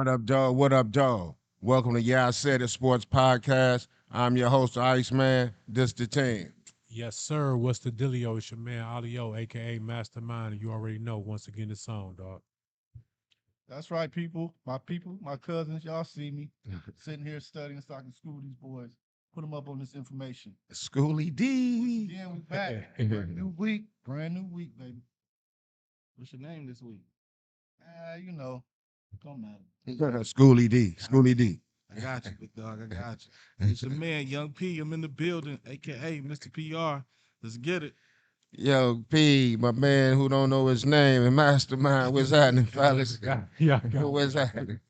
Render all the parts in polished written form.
What up, dog? What up, dog? Welcome to Yeah I Said It Sports Podcast. I'm your host, Iceman. This the team. Yes, sir. What's the dealio? It's your man Alio, aka Mastermind, and you already know. Once again, the song, dog. That's right, people, my cousins. Y'all see me sitting here studying so I can school these boys, put them up on this information. Schooly Once D. again, we back. Brand new week, baby. What's your name this week? Don't matter. Schooly D. Schooly D. I got you, big dog. I got you. It's your man, Young P. I'm in the building, aka Mr. PR. Let's get it. Yo, P, my man who don't know his name, and Mastermind, what's happening, fellas? Yeah, What's happening?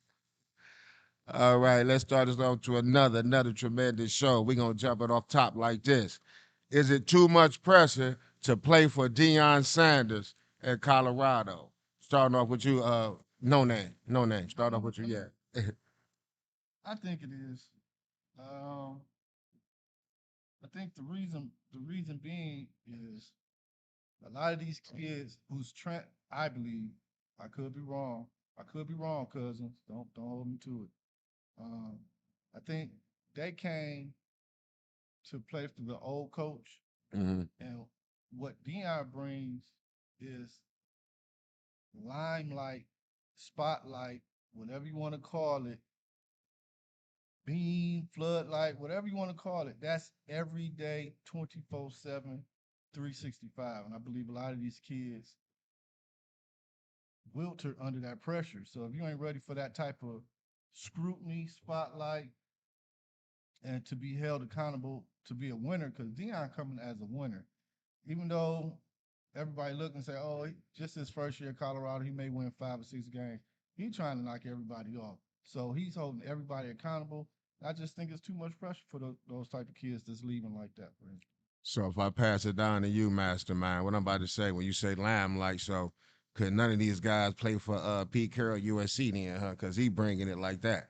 All right, let's start us off to another tremendous show. We're going to jump it off top like this. Is it too much pressure to play for Deion Sanders at Colorado? Starting off with you, no name. Start off with you, yeah. I think it is. Um, I think the reason being is a lot of these kids who's I believe, I could be wrong. I could be wrong, cousins. Don't hold me to it. I think they came to play for the old coach, hmm and what Dion brings is limelight, spotlight, whatever you want to call it, beam, floodlight, whatever you want to call it. That's every day, 24/7, 365. And I believe a lot of these kids wilted under that pressure. So if you ain't ready for that type of scrutiny, spotlight, and to be held accountable to be a winner, because Dion coming as a winner, even though everybody look and say, oh, just his first year at Colorado, he may win 5 or 6 games. He trying to knock everybody off. So he's holding everybody accountable. I just think it's too much pressure for those type of kids that's leaving like that, for instance. So if I pass it down to you, Mastermind, what I'm about to say, when you say limelight, so could none of these guys play for Pete Carroll USC then, huh? Because he bringing it like that.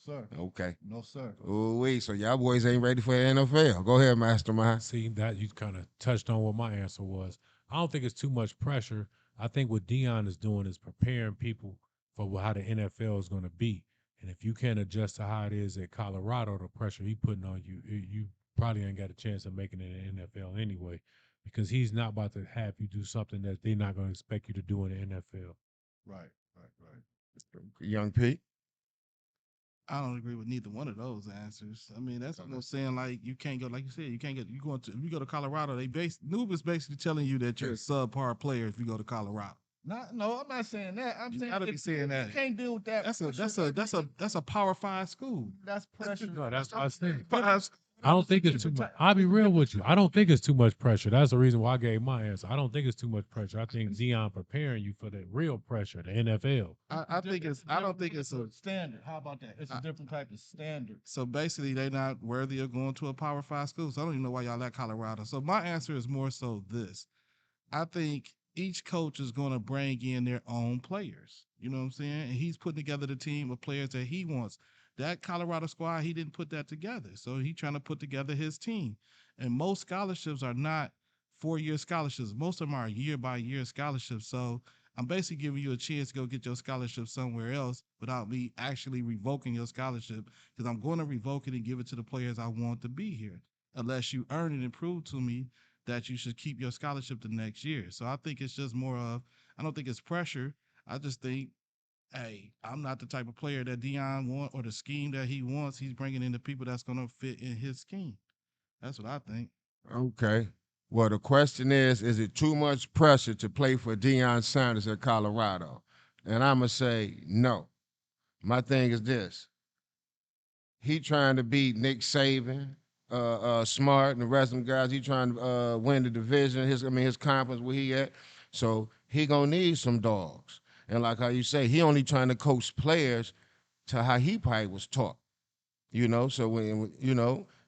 Sir, Okay. no, sir. Ooh-wee, so y'all boys ain't ready for the NFL. Go ahead, Mastermind. See that you kind of touched on what my answer was. I don't think it's too much pressure. I think what Dion is doing is preparing people for how the NFL is going to be. And if you can't adjust to how it is at Colorado, the pressure he putting on you, you probably ain't got a chance of making it in the NFL anyway, because he's not about to have you do something that they're not going to expect you to do in the NFL. Right, right. Young P. I don't agree with neither one of those answers. I mean, that's almost saying like you can't go, like you said, you can't get you going to if you go to Colorado, Noob is basically telling you that you're a subpar player if you go to Colorado. No, I'm not saying that. I'm You saying gotta be saying if that. you can't deal with that. That's a power five school. That's pressure. No, that's what I said. Five I don't think it's too much. I'll be real with you. I don't think it's too much pressure. That's the reason why I gave my answer. I don't think it's too much pressure. I think Dion preparing you for the real pressure, the NFL. I think it's I don't think it's a standard. How about that? It's a different type of standard. so basically they're not worthy of going to a power five school. So I don't even know why y'all at Colorado. So my answer is more so this. I think each coach is going to bring in their own players. You know what I'm saying? And he's putting together the team of players that he wants. That Colorado squad, he didn't put that together. So he's trying to put together his team. And most scholarships are not 4 year scholarships. Most of them are year by year scholarships. So I'm basically giving you a chance to go get your scholarship somewhere else without me actually revoking your scholarship because I'm going to revoke it and give it to the players I want to be here unless you earn it and prove to me that you should keep your scholarship the next year. So I think it's just more of, I don't think it's pressure. I just think, hey, I'm not the type of player that Dion wants or the scheme that he wants. He's bringing in the people that's going to fit in his scheme. That's what I think. Okay. Well, the question is it too much pressure to play for Deion Sanders at Colorado? And I'm going to say no. My thing is this. He trying to beat Nick Saban, Smart, and the rest of them guys. He trying to win the division. His conference where he at. So he gonna need some dogs. And like how you say, he only trying to coach players to how he probably was taught. So and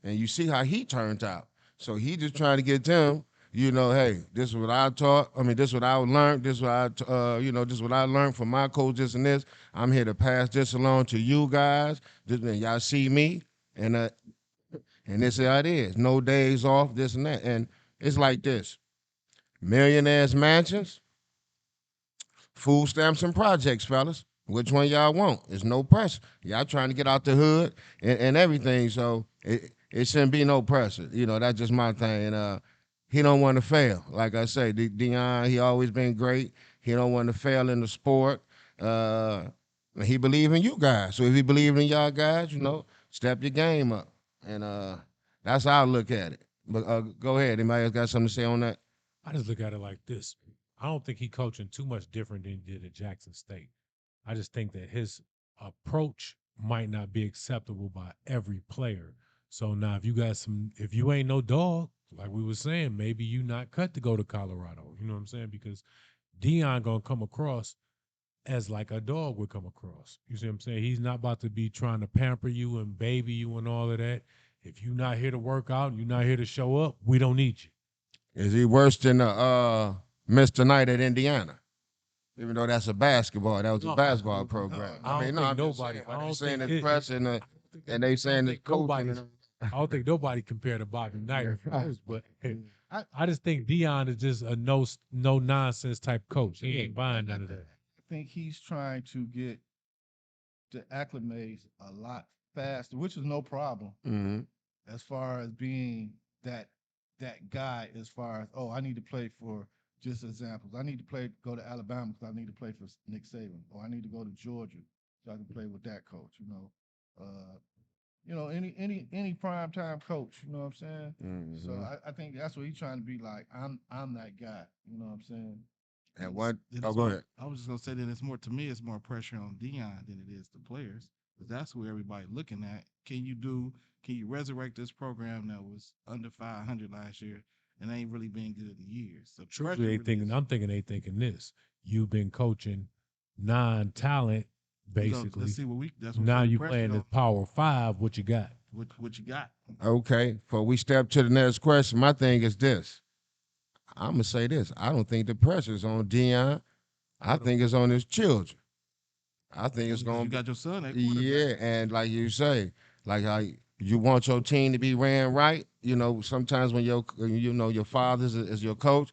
you see how he turned out. So he just trying to get them. Hey, this is what I taught. This is what I learned. This is what this is what I learned from my coach. This and this. I'm here to pass this along to you guys. And y'all see me, and this is how it is. No days off. This and that. And it's like this: millionaires mansions, food stamps, and projects, fellas. Which one y'all want? It's no pressure. Y'all trying to get out the hood and everything, so it shouldn't be no pressure. That's just my thing. And he don't want to fail. Like I say, Dion, he always been great. He don't want to fail in the sport. Uh, he believe in you guys. So if he believe in y'all guys, step your game up. And that's how I look at it. But go ahead. Anybody else got something to say on that? I just look at it like this. I don't think he coaching too much different than he did at Jackson State. I just think that his approach might not be acceptable by every player. So now if you ain't no dog, like we were saying, maybe you not cut to go to Colorado. You know what I'm saying? Because Dion gonna come across as like a dog would come across. You see what I'm saying? He's not about to be trying to pamper you and baby you and all of that. If you're not here to work out and you're not here to show up, we don't need you. Is he worse than Mr. Knight at Indiana? Even though that's a basketball, that was a No, basketball program. I don't No, think I'm just nobody. saying, I but they don't saying think it's press and they I don't saying it's think coaching. nobody's. I don't think nobody compared to Bobby Knight, but I, I just think Dion is just a no nonsense type coach. He ain't buying none of that. I think he's trying to get the acclimates a lot faster, which is no problem Mm-hmm. as far as being that that guy. As far as I need to play for just examples. I need to go to Alabama because I need to play for Nick Saban, or I need to go to Georgia so I can play with that coach. Any prime time coach. You know what I'm saying? So Mm-hmm. I think that's what he's trying to be like. I'm that guy. You know what I'm saying? And what? Then Oh, it's go more, ahead. I was just gonna say that it's more to me. It's more pressure on Dion than it is the players, because that's who everybody looking at. Can you resurrect this program that was under 500 last year and ain't really been good in years? So pressure Truthfully, really is. I'm thinking they thinking this. You've been coaching non-talent, Let's basically. see what we. That's what I'm Now saying. The you pressure playing this on Power Five. What you got? what you got. Okay. Before we step to the next question, my thing is this. I'm gonna say this. I don't think the pressure's on Dion. I think it's on his children. I think it's Because gonna you be got your son at quarterback. yeah, and like you say, like how you want your team to be ran right. Sometimes when your father is your coach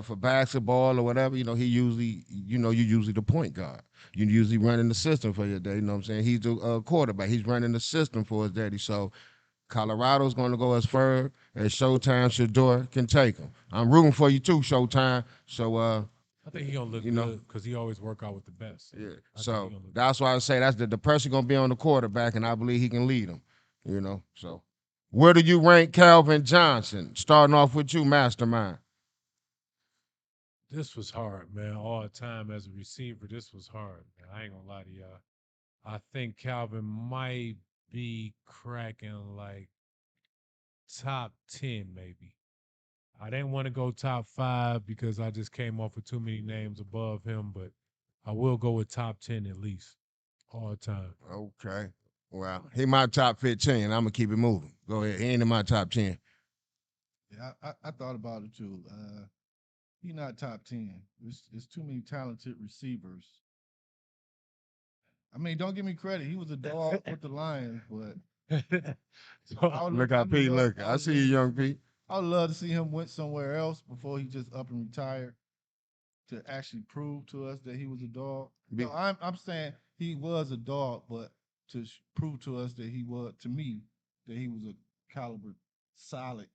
for basketball or whatever, he usually you usually the point guard. You usually running the system for your daddy. You know what I'm saying? He's the quarterback. He's running the system for his daddy. So Colorado's going to go as far as Showtime Shador can take them. I'm rooting for you too, Showtime. So I think he gonna look you know. good because he always work out with the best. So Yeah. I think he So gonna look that's why I say that's the pressure gonna be on the quarterback, and I believe he can lead them. So where do you rank Calvin Johnson? Starting off with you, Mastermind. This was hard, man. All the time as a receiver, this was hard, man. I ain't gonna lie to y'all. I think Calvin might be cracking like top 10, maybe. I didn't want to go top 5 because I just came off with too many names above him, but I will go with top 10 at least all the time. Okay. Well, he my top 15. I'm gonna keep it moving. Go ahead. He ain't in my top 10. Yeah, I thought about it too. He's not top 10. It's too many talented receivers. I mean, don't give me credit. He was a dog with the Lions, but So Look how Pete look. I see you, young Pete. I would love to see him went somewhere else before he just up and retired to actually prove to us that he was a dog. Be- No, I'm saying he was a dog, but to prove to us that he was, to me, that he was a caliber solid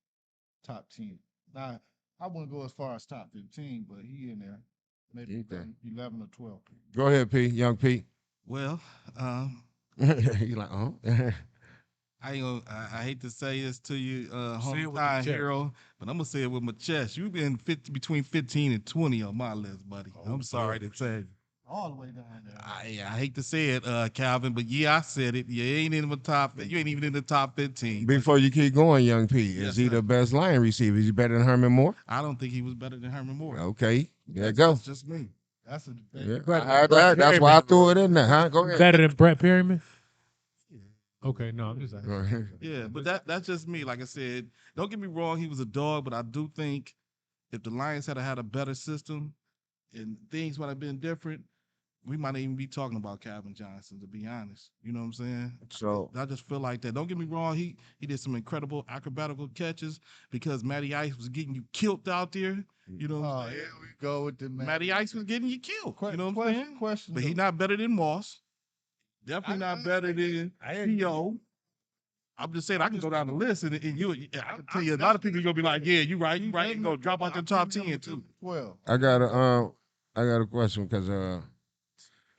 top 10. Now, I wouldn't go as far as top 15, but he in there, maybe Okay. 11 or 12. Go ahead, Pete. Young Pete. Well, You like, I ain't gonna, I hate to say this to you, say it with the hometown chest. hero, but I'm gonna say it with my chest. You've been between 15 and 20 on my list, buddy. Oh, I'm sorry yeah. to tell you. All the way down there. I hate to say it, Calvin, but yeah, I said it. You ain't in the top. You ain't even in the top 15. But Before you keep going, young Pete, is yes, he sir. the best line receiver? Is he better than Herman Moore? I don't think he was better than Herman Moore. Okay, there you That's, go. that's just me. That's a debate. Yeah, Better I than had Brett that. That's why I Perryman. threw it in there, huh? Go ahead. Better than Brett Perryman? Okay, no, I'm just Go ahead. Yeah, but that's just me. Like I said, don't get me wrong. He was a dog, but I do think if the Lions had a better system and things would have been different, we might even be talking about Calvin Johnson, to be honest. You know what I'm saying? So I just feel like that. Don't get me wrong. He did some incredible acrobatical catches because Matty Ice was getting you killed out there. You know what Oh, I'm saying? here we go with the Matty Ice was getting you killed. You know what I'm saying? Question. But he not better than Moss. Definitely not better than P.O. I'm just saying I can go down the list and you I can tell you a lot of people are gonna be like, yeah, you right, you right. You're gonna drop out the top 10 too. Well, I got a question because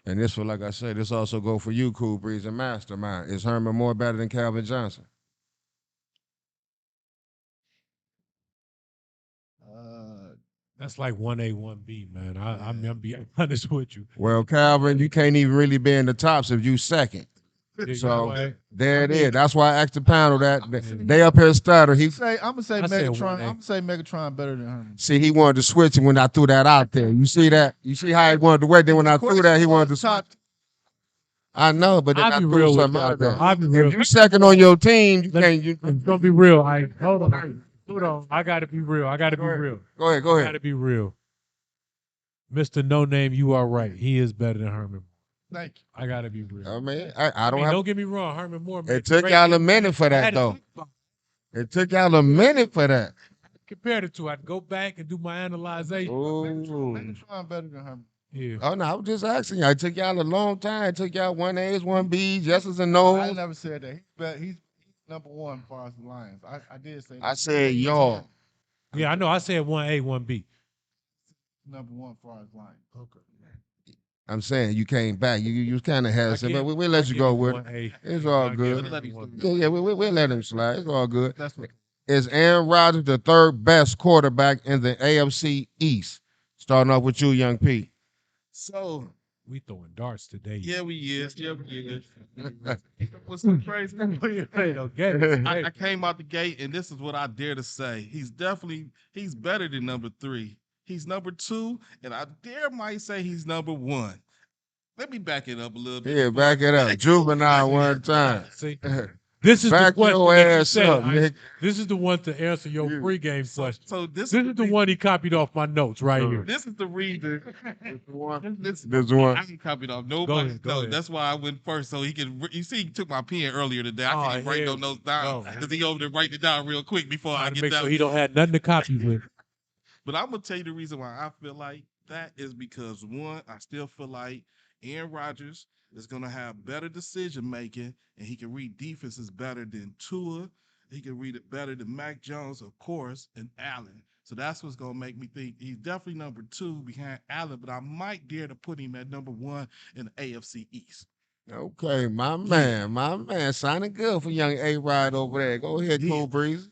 and this for like I said, this also go for you, Cool Breeze and Mastermind. Is Herman more better than Calvin Johnson? uh, That's like 1A, 1B, man. I'm Yeah. gonna be honest with you. Well, Calvin, you can't even really be in the tops if you second. Yeah, So you know, there I it mean- is. That's why I asked the panel that they up here stutter. He I'm gonna say I said Megatron. 1A. I'm gonna say Megatron better than Herman. see he wanted to switch it when I threw that out there. You see that? You see how he wanted to wait. Then when I threw that, he wanted to switch. I know, but then I'll I be threw real with something y'all, out though. there. I'll be real. If you second on your team, you Let- can't. It's gonna be real. Hold on. Hold on. I gotta be real. I gotta be real. Go ahead. Go I ahead. gotta be real. Mr. No Name, you are right. He is better than Herman. Thank you. I gotta be real. I mean, I don't mean, have. don't get me wrong, Herman Moore. made It took great y'all a things. minute for I that had to though. think about It took y'all a minute for that. compare the two. I'd go back and do my analyzation. Ooh. Megatron better than Herman. Yeah. Oh no, I was just asking y'all. It took y'all a long time. It took y'all 1A's, 1B's, yeses and I no's. never said that. He's number one as far as the Lions. I did say that. I said y'all. Yeah, I know. I said 1A, 1B. Number one as far as Lions. Okay. I'm saying you came back. You was kind of hesitant, but we'll I let you give go him with it. 1A. It's all I'll give good. Herman 1B. Yeah, we'll let him slide. It's all good. That's what Is Aaron Rodgers the third best quarterback in the AFC East? Starting off with you, Young P. so We throwing darts today. yeah, we is. Yeah, we is. What's so crazy? I came out the gate, and this is what I dare to say. He's better than number 3. He's number 2, and I dare might say he's number 1. Let me back it up a little bit. Yeah, back it up. Juvenile one time. See, this is Back the question your that you ass said. up, Nick. This is the one to answer your You- pregame question. So this This is the one he copied off my notes right here. This is the reason. This one. I ain't copied off Go nobody. ahead, go No, ahead. that's why I went first, so he can. You see, he took my pen earlier today. I Oh, can't even write no hell notes down no. because he over there writing it down real quick before I Trying to get make that. sure he don't have nothing to copy with. But I'm gonna tell you the reason why I feel like that is because one, I still feel like Aaron Rodgers is gonna have better decision making, and he can read defenses better than Tua. He can read it better than Mac Jones, of course, and Allen. So that's what's gonna make me think he's definitely number 2 behind Allen, but I might dare to put him at number 1 in the AFC East. Okay, my man. Sounding good for young A-Rod over there. Go ahead, Yeah. Cool Breeze.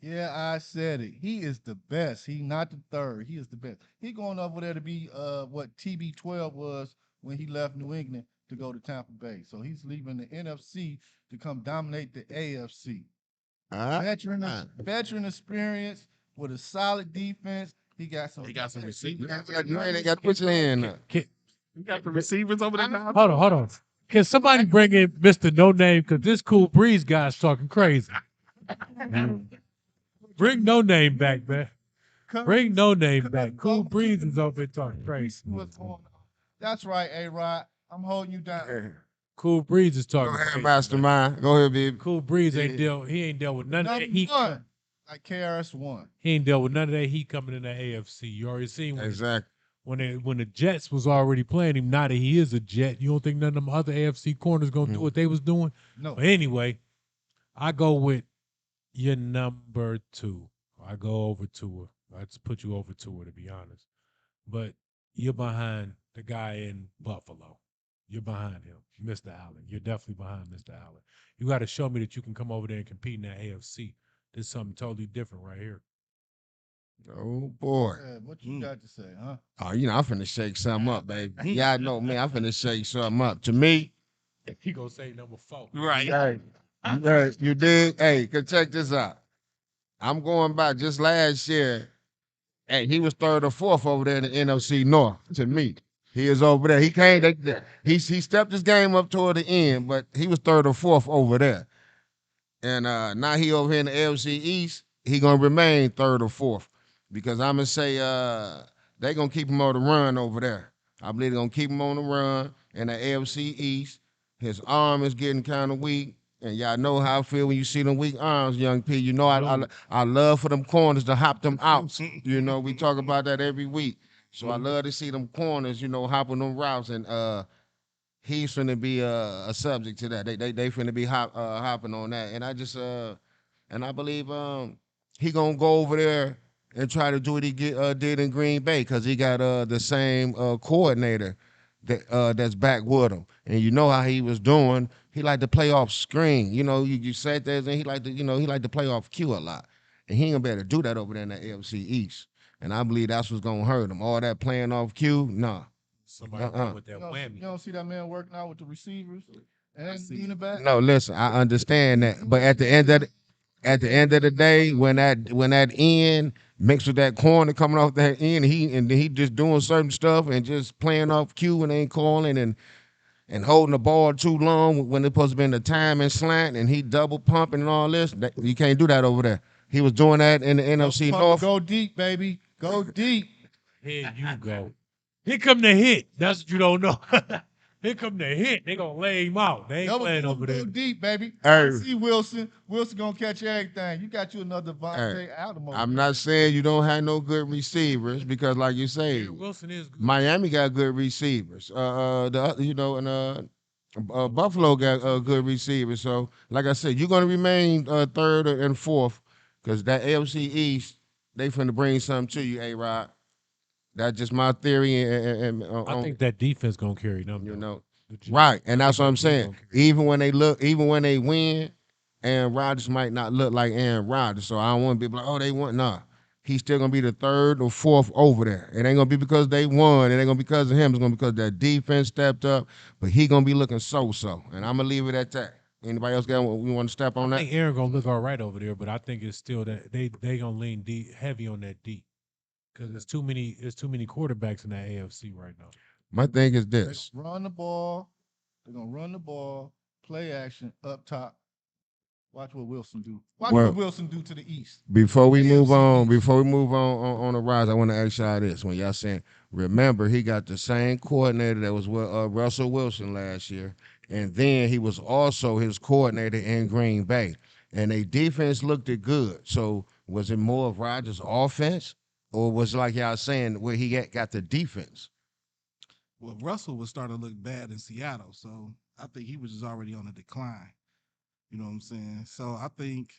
Yeah, I said it. He is the best. He not the third. He is the best. He going over there to be what TB12 was when he left New England to go to Tampa Bay. So he's leaving the NFC to come dominate the AFC. Ah, Veteran experience with a solid defense. He got some. He got some receivers. you ain't got to put your hand up. You got the receivers over there now. Hold on. Can somebody bring in Mr. No Name? Because this Cool Breeze guy's talking crazy. Bring No Name back, man. Bring No Name back. Cool Breeze is over there talking crazy. What's going on? That's right, A-Rod. I'm holding you down. Cool Breeze is Go talking ahead, crazy. Mastermind. Go ahead, baby. Cool Breeze ain't dealt. He ain't dealt with none of that Number heat. one, like KRS-One. He ain't dealt with none of that heat coming in the AFC. You already seen Exactly. when the Jets was already playing him. Now that he is a Jet, you don't think none of them other AFC corners gonna do what they was doing? No. But anyway, I go with your number 2. I go over to her. I just put you over to her, to be honest. But you're behind the guy in Buffalo. You're behind him, Mr. Allen. You're definitely behind Mr. Allen. You got to show me that you can come over there and compete in that AFC. This is something totally different right here. Oh boy. What you got to say, huh? Oh, I'm finna shake something up, baby. Yeah, I know me. I'm finna shake something up. To me, He gonna say number 4. Right. you did. Hey, check this out. I'm going back just last year. Hey, he was third or fourth over there in the NFC North. To me, he is over there. He came. He stepped his game up toward the end, but he was third or fourth over there. And now he over here in the AFC East. He gonna remain third or fourth because I'm gonna say they gonna keep him on the run over there. I believe they're gonna keep him on the run in the AFC East. His arm is getting kind of weak. And y'all know how I feel when you see them weak arms, young P. You know I love for them corners to hop them outs. You know, we talk about that every week. So I love to see them corners, hopping them routes. And he's finna be a subject to that. They finna be hopping on that. And I believe he gonna go over there and try to do what he did in Green Bay because he got the same coordinator that's back with him. And you know how he was doing. He liked to play off screen. You said that, and he liked to play off cue a lot. And he ain't gonna be able to do that over there in the AFC East. And I believe that's what's gonna hurt him. All that playing off cue, nah. Somebody come with that You don't, whammy. you don't see that man working out with the receivers and see being a back. No, listen, I understand that, but at the end of the day, when that end mixed with that corner coming off that end, he just doing certain stuff and just playing off cue and ain't calling and holding the ball too long when it's supposed to be in the time and slant and he double pumping and all this. You can't do that over there. He was doing that in the NFC North. Go deep, baby. Go deep. Here you go. Here come the hit. That's what you don't know. Here come the hit. They gonna lay him out. They ain't Double playing go over there. deep, baby. Hey. I see Wilson. Wilson gonna catch everything. You got you another Vontae Hey, Adams. I'm not saying you don't have no good receivers because, like you say, Garrett Wilson is good. Miami got good receivers. Buffalo got good receivers. So, like I said, you're gonna remain third and fourth because that AFC East they finna bring something to you, A-Rod. That's just my theory, I think that defense gonna carry them. you though. know, The G- right, and I that's think what that I'm D saying. gonna carry them. Even when they win, Aaron Rodgers might not look like Aaron Rodgers. So I don't want to be like, oh, they won. Nah, he's still gonna be the third or fourth over there. It ain't gonna be because they won. It ain't gonna be because of him. It's gonna be because that defense stepped up. But he gonna be looking so. And I'm gonna leave it at that. Anybody else got we want to step on I that? think Aaron gonna look all right over there, but I think it's still that they gonna lean heavy on that D because there's too many quarterbacks in that AFC right now. My thing is this. Run the ball. They're gonna run the ball. Play action up top. Watch what Wilson do. Watch Well, what Wilson do to the East. Before we move AFC on, East. before we move on the rise, I want to ask y'all this: when y'all saying, remember, he got the same coordinator that was with Russell Wilson last year, and then he was also his coordinator in Green Bay, and their defense looked it good. So was it more of Rodgers' offense, or was it like y'all saying where he got the defense? Well, Russell was starting to look bad in Seattle, so I think he was just already on a decline. You know what I'm saying? So I think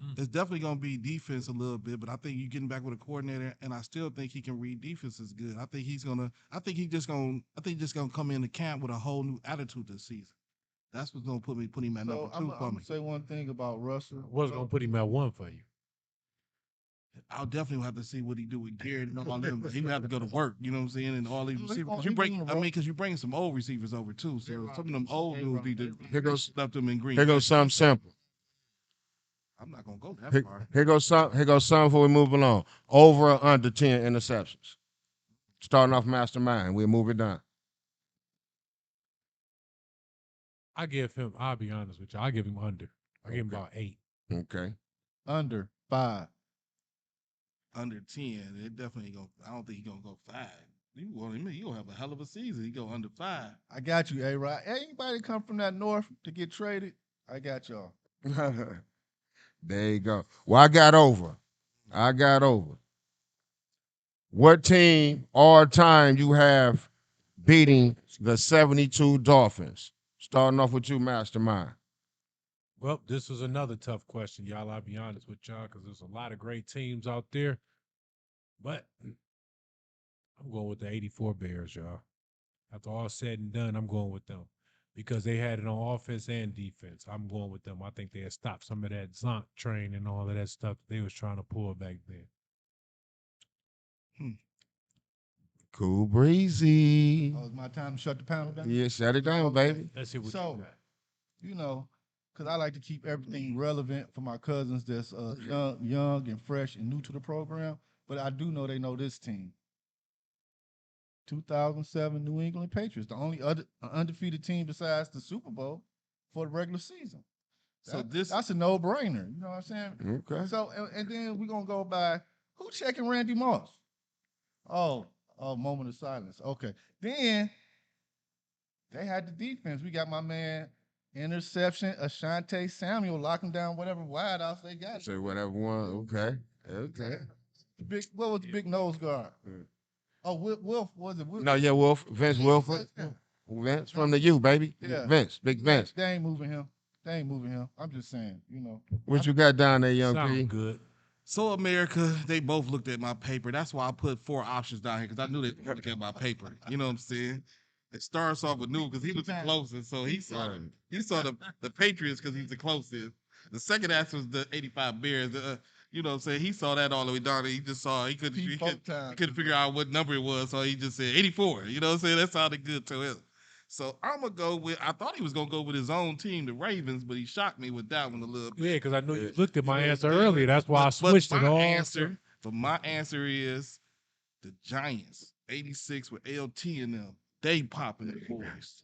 Mm. it's definitely going to be defense a little bit, but I think you getting back with a coordinator, and I still think he can read defenses good. I think he's gonna. I think just gonna come into camp with a whole new attitude this season. That's what's gonna put him at So number I'm 2 for gonna me. say one thing about Russell. What's gonna put him at one for you? I'll definitely have to see what he do with Garrett and all them. He would have to go to work. You know what I'm saying? And all these He receivers. gonna- 'Cause he you bring. gonna I mean, roll. because you bring some old receivers over too. So some of them old dudes need to Here goes left them in Green here Bay. goes something simple. I'm not gonna go that Here, far. here goes something before we move along. Over or under 10 interceptions. Starting off mastermind, we'll move it down. I give him. I'll be honest with you. I give him under. I give him Okay. about 8. Okay. Under 5. Under 10, it definitely ain't gonna. I don't think he's gonna go 5. You want him? You gonna have a hell of a season. He go under 5. I got you, A-Rod. Anybody come from that north to get traded? I got y'all. There you go. Well, I got over. I got over. What team all time you have beating the 72 Dolphins? Starting off with you, Mastermind. Well, this was another tough question, y'all. I'll be honest with y'all because there's a lot of great teams out there, but I'm going with the '84 Bears, y'all. After all said and done, I'm going with them because they had it on offense and defense. I'm going with them. I think they had stopped some of that Zonk train and all of that stuff that they was trying to pull back then. Cool breezy. Oh, it's my time to shut the panel down. Yeah, shut it down, Okay. baby. Let's see what So, you got. you know, because I like to keep everything relevant for my cousins that's young and fresh and new to the program. But I do know they know this team. 2007 New England Patriots, the only other undefeated team besides the Super Bowl for the regular season. So this. That's a no-brainer. You know what I'm saying? Okay. So, and then we're going to go by who checking Randy Moss? Oh, Oh, moment of silence. Okay. Then they had the defense. We got my man interception, Ashante Samuel locking down whatever wideouts they got. Say whatever one. Okay. Okay. Big, what was the big nose guard? Mm. Oh, Wilf was it? No, yeah, Wolf. Vince Wilford. Vince from the U, baby. Yeah. Vince. Big Vince. They ain't moving him. They ain't moving him. I'm just saying, you know. What you got down there, young Sound P? good. So America, they both looked at my paper. That's why I put 4 options down here because I knew they looked at my paper. You know what I'm saying? It starts off with New because he was the closest, so he saw the Patriots because he's the closest. The second answer was the '85 Bears. You know what I'm saying? He saw that all the way down. He just saw he couldn't figure out what number it was, so he just said 84. You know what I'm saying? That sounded good to him. So I'm gonna go with. I thought he was gonna go with his own team, the Ravens, but he shocked me with that one a little bit. Yeah, because I know you Yeah. looked at my You know answer what I'm saying? earlier. That's why I switched it my all. answer, but my answer is the Giants, 86 with LT in them. They popping the boys.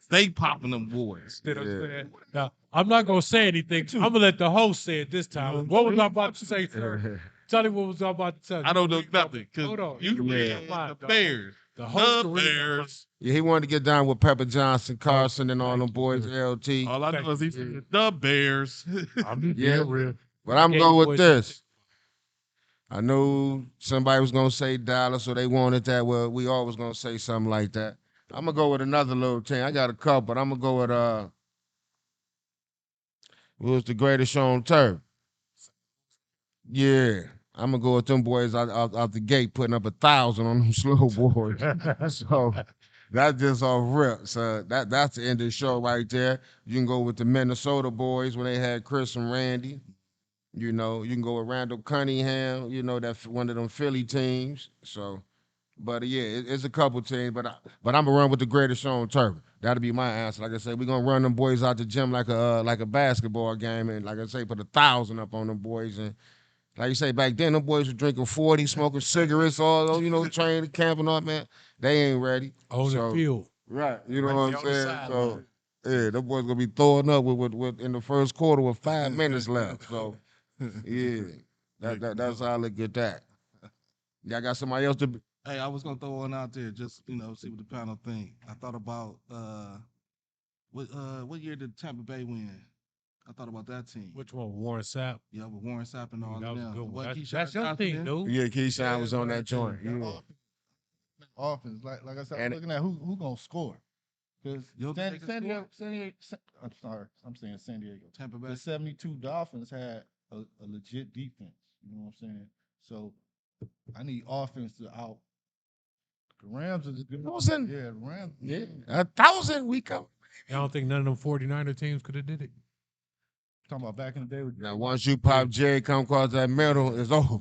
They popping them boys. You know what I'm Yeah. saying? Now, I'm not gonna say anything. I'm gonna let the host say it this time. What was I about to say, sir? Tell me what was I about to tell you. I don't know nothing because Hold on. you Yeah. said the Bears. The host The can read my mind. Bears. Yeah, he wanted to get down with Pepper Johnson, Carson, and all thank them you, boys, sir. LT. All I know is he said the Bears. I'm just Yeah. being real. But I'm Gave going with boys this. I knew somebody was gonna say Dallas, so they wanted that. Well, we always gonna say something like that. I'm gonna go with another little team. I got a couple, but I'm gonna go with who's the greatest show on turf? Yeah, I'm gonna go with them boys out the gate, putting up 1,000 on them slow boys. So that's just off rip. So that's the end of the show right there. You can go with the Minnesota boys when they had Chris and Randy. You know, you can go with Randall Cunningham. You know, that's one of them Philly teams. So, but yeah, it's a couple teams. But I'm gonna run with the greatest show on turf. That'll be my answer. Like I said, we're gonna run them boys out the gym like a basketball game, and like I say, put 1,000 up on them boys. And like you say, back then, them boys were drinking 40, smoking cigarettes, all training, camping up, man. They ain't ready. on the So, field. right, you know Right what there I'm on the saying? So, sideline. yeah, them boys gonna be throwing up with in the first quarter with 5 minutes left. So, yeah, that's how I look at that. Y'all got somebody else to be. Hey, I was gonna throw one out there, just see what the panel think. I thought about what year did Tampa Bay win? I thought about that team. Which one? Warren Sapp. Yeah, with Warren Sapp and all That of was a them. good And one. what That's Keyshawn your Johnson team, did? dude. Yeah, Keyshawn was on but that joint. the Yeah. offense, like I said, I'm And looking at who gonna score. Because You don't think they can score? San Diego, I'm sorry, I'm saying San Diego. Tampa Bay. The 72 Dolphins had a legit defense. You know what I'm saying? So I need offense to out. The Rams is good. 1,000? Yeah, the Rams. Yeah, 1,000 we come. I don't think none of them 49er teams could have did it. Talking about back in the day with Now, once you pop Jerry come across that middle, it's over.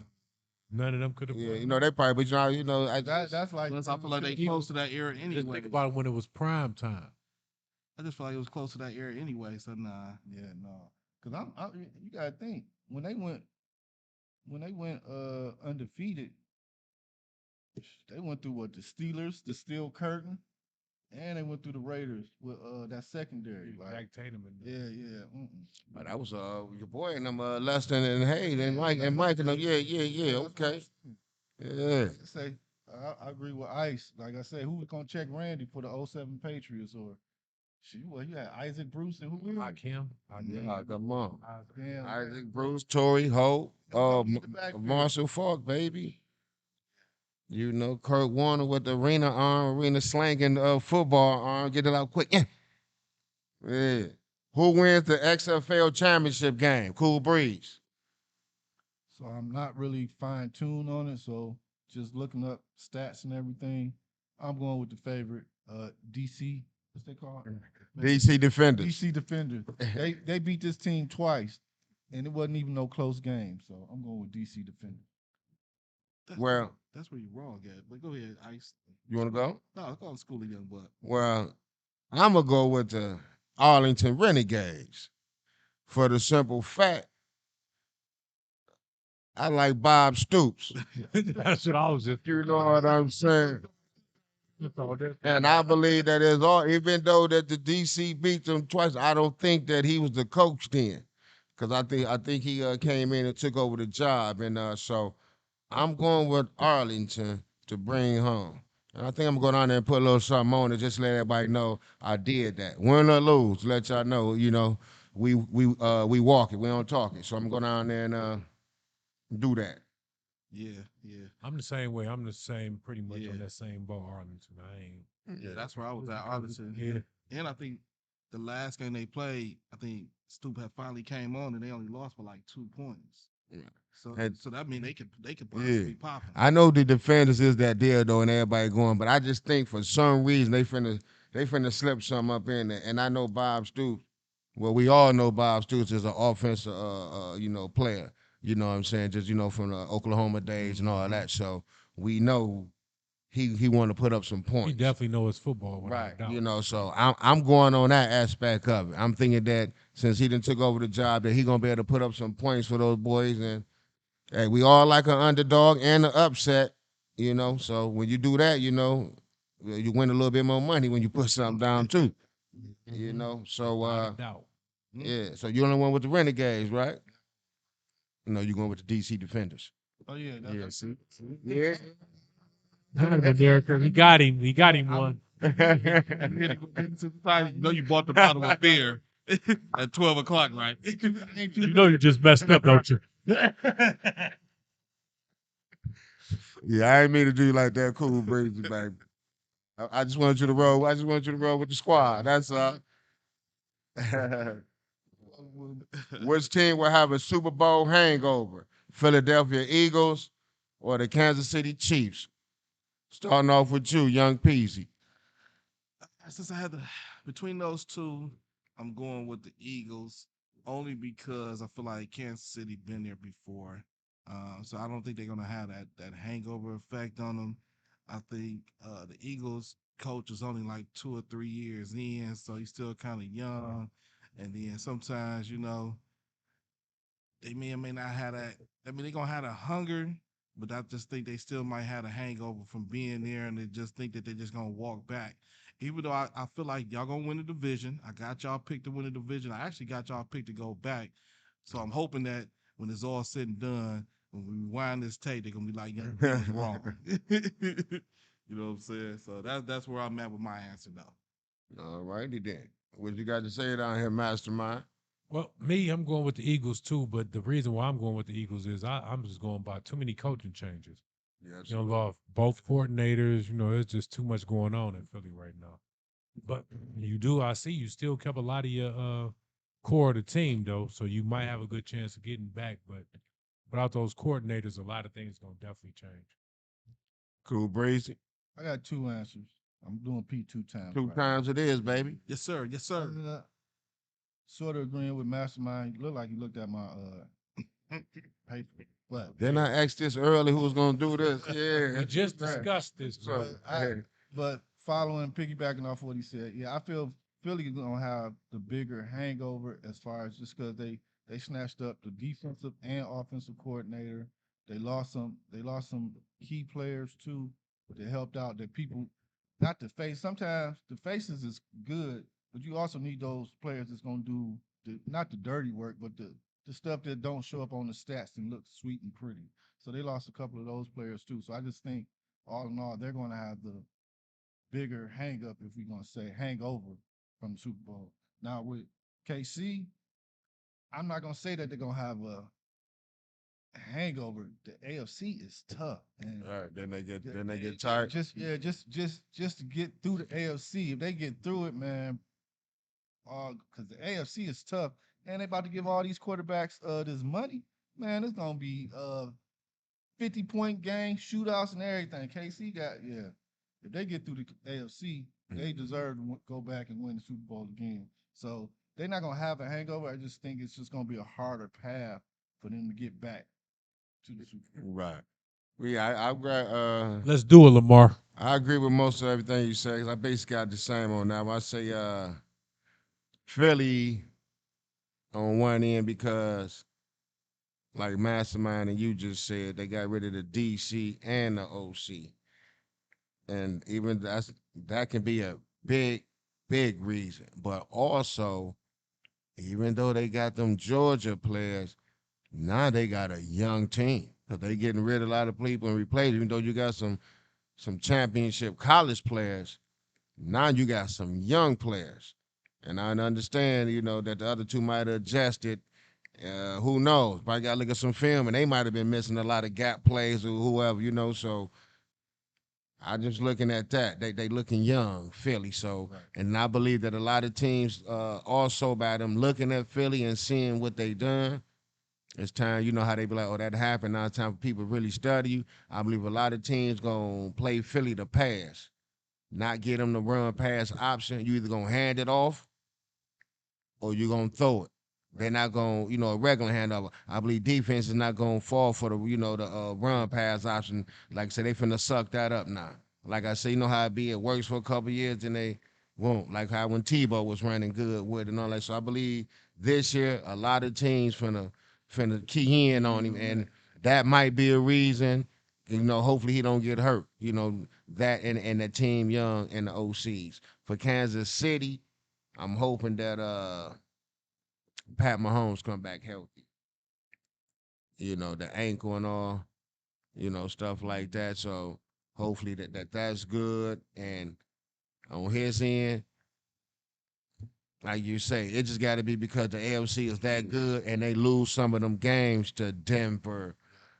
None of them could have. Yeah, they probably, but that's like Plus, I feel like they close to that era Just anyway. think about it when it was prime time. I just feel like it was close to that era anyway. So nah. yeah, no. Cause you gotta think when they went undefeated, they went through what, the Steelers, the Steel Curtain, and they went through the Raiders with that secondary. Like, Jack Tatum and yeah. but that was your boy and them Leston and Hayden and Mike and them. Yeah, okay. Yeah. Like I say, I agree with Ice. Like I say, who was gonna check Randy for the '07 Patriots or shoot? Well, you had Isaac Bruce and who? Hakim. Yeah, come on. Damn, Isaac Bruce, Torrey Holt, in the backfield. Marshall Falk, baby. You know, Kurt Warner with the arena slanging football arm, get it out quick. Yeah. Yeah. Who wins the XFL championship game? Cool Breeze. So I'm not really fine tuned on it. So just looking up stats and everything, I'm going with the favorite, DC. What's they called? DC Defenders. DC Defenders. They beat this team twice, and it wasn't even no close game. So I'm going with DC Defenders. Well, That's where you're wrong at. But go ahead, Ice. you want to go? No, I'll call School a young buck. Well, I'm going to go with the Arlington Renegades for the simple fact I like Bob Stoops. That's what I was just. You know what I'm saying? That's all that. And I believe that is all, even though that the DC beat them twice, I don't think that he was the coach then. Because I think he came in and took over the job. And so I'm going with Arlington to bring home. And I think I'm going down there and put a little something on it, just to let everybody know I did that. Win or lose, let y'all know, we walk it, we don't talk it. So I'm going down there and do that. Yeah, yeah, I'm the same way. I'm the same, pretty much yeah, on that same boat, Arlington. I ain't. yeah. That's where I was at, Arlington. Yeah. And I think the last game they played, I think Stoop had finally came on, and they only lost by like 2 points. Yeah. So, And so that means they could yeah. possibly be popping. I know the defenders is that deal though, and everybody going, but I just think for some reason they finna slip something up in there. And I know Bob Stoops. Well, we all know Bob Stoops is an offensive, player. You know what I'm saying? Just from the Oklahoma days and all Mm-hmm. that. So we know he want to put up some He points. definitely knows football without a Right. doubt. So I'm going on that aspect of it. I'm thinking that since he done took over the job, that he gonna be able to put up some points for those boys. And hey, we all like an underdog and an upset. So when you do that, you win a little bit more money when you put something down too. So Without a doubt. yeah. So you only went with the Renegades, right? No, you going with the DC Defenders. Oh yeah, Yeah. that's See. Yeah. He got him. He got him one. You know you bought the bottle of beer at 12 o'clock, right? You know you just messed up, don't you? Yeah, I ain't mean to do you like that, cool breezy, baby. I just wanted you to roll. I just want you to roll with the squad. That's all. Which team will have a Super Bowl hangover? Philadelphia Eagles or the Kansas City Chiefs? Starting off with you, Young Peasy. Since I had to between those two, I'm going with the Eagles only because I feel like Kansas City been there before. So I don't think they're gonna have that hangover effect on them. I think the Eagles coach is only like 2 or 3 years in, so he's still kind of young. And then sometimes, they may or may not have that. I mean, they're gonna have a hunger, but I just think they still might have a hangover from being there, and they just think that they're just gonna walk back. Even though I feel like y'all gonna win the division, I got y'all picked to win the division. I actually got y'all picked to go back, so I'm hoping that when it's all said and done, when we rewind this tape, they're gonna be like, "Yeah, he was wrong." You know what I'm saying? So that's where I'm at with my answer, though. All righty then. What you got to say down here, Mastermind? Well, me, I'm going with the Eagles too, but the reason why I'm going with the Eagles is I'm just going by too many coaching changes. Yeah, Involve both coordinators. There's just too much going on in Philly right now. But I see you still kept a lot of your core of the team though, so you might have a good chance of getting back. But without those coordinators, a lot of things gonna definitely change. Cool breezy. I got two answers. I'm doing P two times Two right times it is, baby. Yes, sir. Yes, sir. now. Sort of agreeing with Mastermind. You look like you looked at my paper, but Then I asked this early who was gonna do this. We Yeah. just discussed this, bro. but following piggybacking off what he said, yeah, I feel Philly is gonna have the bigger hangover as far as just because they snatched up the defensive and offensive coordinator. They lost some key players too that helped out that people not to face. Sometimes the faces is good, but you also need those players that's gonna do not the dirty work, but the stuff that don't show up on the stats and look sweet and pretty. So they lost a couple of those players too. So I just think all in all, they're going to have the bigger hang up, if we're going to say hangover from the Super Bowl. Now with KC, I'm not going to say that they're going to have a hangover. The AFC is tough, and All right, then they get tired. just to get through the AFC. If they get through it, man, because the AFC is tough, and they about to give all these quarterbacks this money. Man, it's gonna be 50-point game, shootouts, and everything. KC got, yeah. If they get through the AFC, they deserve to go back and win the Super Bowl again. So they're not gonna have a hangover. I just think it's just gonna be a harder path for them to get back to the Super Bowl. Right. Yeah, Let's do it, Lamar. I agree with most of everything you say. 'Cause I basically got the same on that one. I say Philly on one end because like Mastermind and you just said, they got rid of the DC and the OC. And even that can be a big, big reason. But also, even though they got them Georgia players, now they got a young team. Because they getting rid of a lot of people and replaced, even though you got some some championship college players. Now you got some young players. And I understand, that the other two might have adjusted. Who knows? Probably got to look at some film, and they might have been missing a lot of gap plays or whoever. So I just looking at that. They looking young, Philly. So, Right. and I believe that a lot of teams also by them looking at Philly and seeing what they done, it's time. You know how they be like, oh, that happened. Now it's time for people to really study you. I believe a lot of teams gonna play Philly to pass, not get them the run pass option. You either gonna hand it off or you're gonna throw it. They're not gonna, a regular handover. I believe defense is not gonna fall for the run pass option. Like I said, they finna suck that up now. Like I say, you know how it be. It works for a couple years, then they won't. Like how when Tebow was running good with and all that. So I believe this year a lot of teams finna key in on him, and that might be a reason. Hopefully he don't get hurt. That and the team young and the OCs for Kansas City. I'm hoping that Pat Mahomes come back healthy. The ankle and all, stuff like that. So hopefully that's good. And on his end, like you say, it just got to be because the AFC is that good and they lose some of them games to Denver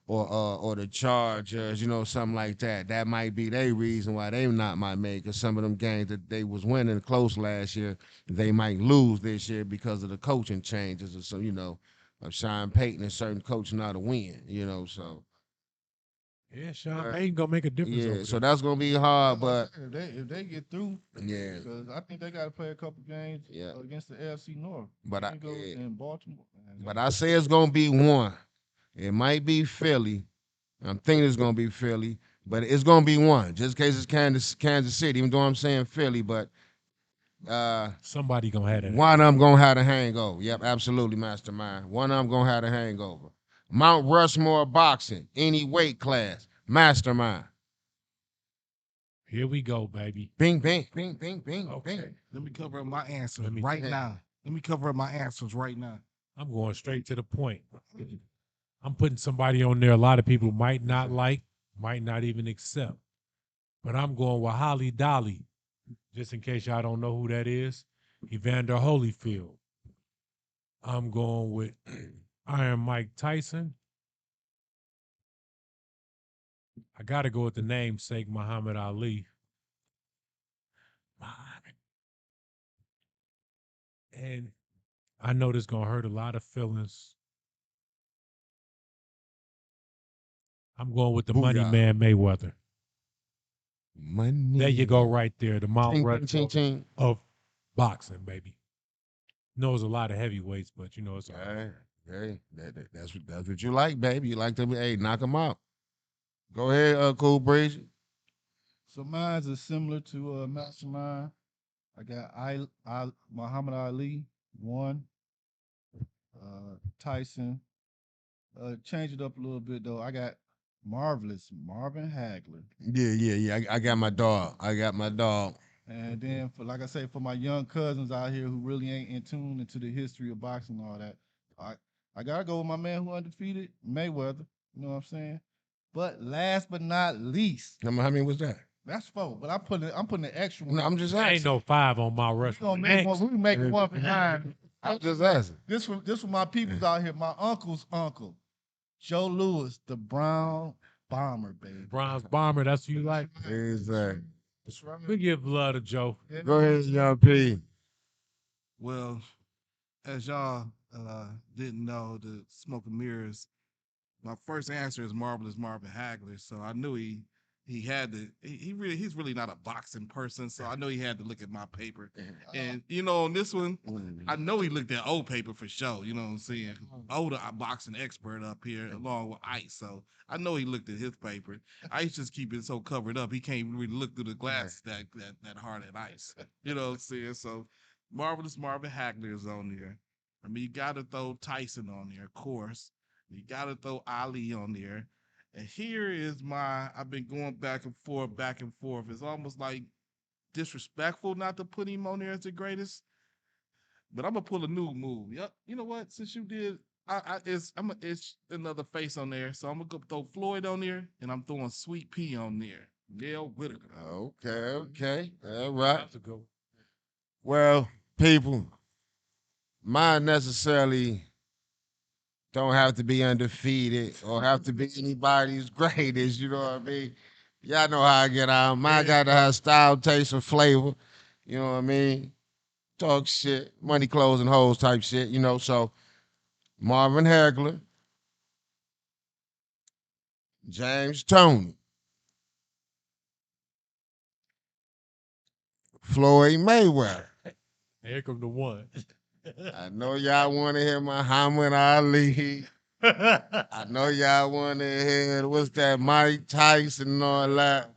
or the Chargers, something like that. That might be their reason why they not might make. Cause some of them games that they was winning close last year, they might lose this year because of the coaching changes or some, of Sean Payton and certain coaching how to win, so. Yeah, Sean Uh, Payton gonna make a difference yeah, over so there. that's gonna be hard, That's what I but said. If they get through, yeah, because I think they got to play a couple games yeah, against the AFC North, but I, Bengals yeah, and Baltimore. Man, but I say it's gonna be one. It might be Philly. I'm thinking it's gonna be Philly, but it's gonna be one. Just in case it's Kansas City, even though I'm saying Philly, but Somebody gonna have that one of them hangover. gonna have a hangover. Yep, absolutely, mastermind. One of them gonna have a hangover. Mount Rushmore boxing, any weight class, mastermind. Here we go, baby. Bing, bing, bing, bing, bing, Okay. bing. Let me cover up my answers Let me. right now. Let me cover up my answers right now. I'm going straight to the point. I'm putting somebody on there a lot of people might not like, might not even accept. But I'm going with Holly Dolly, just in case y'all don't know who that is. Evander Holyfield. I'm going with Iron Mike Tyson. I got to go with the namesake Muhammad Ali. And I know this going to hurt a lot of feelings. I'm going with the money Booyah. man Mayweather. There you go, Money. right there. The Mount Ching, ching, ching, Rushmore ching. of boxing, baby. Knows a lot of heavyweights, but it's all right. That's what you like, baby. You like them, hey, knock them out. Go ahead, Cool Breeze. so mine's is similar to Mastermind. I got Muhammad Ali one, Tyson. Change it up a little bit though. I got Marvelous Marvin Hagler. Yeah. I got my dog. I got my dog. And then for like I say, for my young cousins out here who really ain't in tune into the history of boxing and all that, I I gotta go with my man who undefeated, Mayweather. You know what I'm saying? But last but not least, How many was that? that's four. But I'm putting an extra one. No, I'm just Ain't asking. no 5 on Mount We Rushmore. gonna make one. Next. We make one behind. I'm just asking. This for my peoples out here. My uncle's uncle, Joe Lewis, the Brown Bomber, baby. Bronze Bomber, that's who you like. Exactly. That's right. We give love to Joe. Yeah. Go ahead, Young P. Well, as y'all didn't know, the smoke and mirrors, my first answer is Marvelous Marvin Hagler. So I knew he had to he's really not a boxing person. So I know he had to look at my paper. And on this one, I know he looked at old paper for sure. You know what I'm saying? Older boxing expert up here along with Ice. So I know he looked at his paper. Ice just keep it so covered up he can't really look through the glasses that hard at Ice. You know what I'm saying? So Marvelous Marvin Hagler is on there. I mean, you gotta throw Tyson on there, of course. You gotta throw Ali on there. And here is I've been going back and forth, back and forth. It's almost like disrespectful not to put him on there as the greatest. But I'm gonna pull a new move. Yep. You know what? Since you did, it's another face on there. So I'm gonna go throw Floyd on there, and I'm throwing Sweet Pea on there. Gail Whitaker. Okay. All right. That's a good one. Well, people, mine necessarily don't have to be undefeated or have to be anybody's greatest, you know what I mean? Y'all know how I get out. Mine got to have style, taste, and flavor. You know what I mean? Talk shit, money, clothes, and hoes type shit, you know. So Marvin Hagler, James Tony, Floyd Mayweather. Here come the one. I know y'all want to hear Muhammad Ali. I know y'all want to hear what's that, Mike Tyson and all that.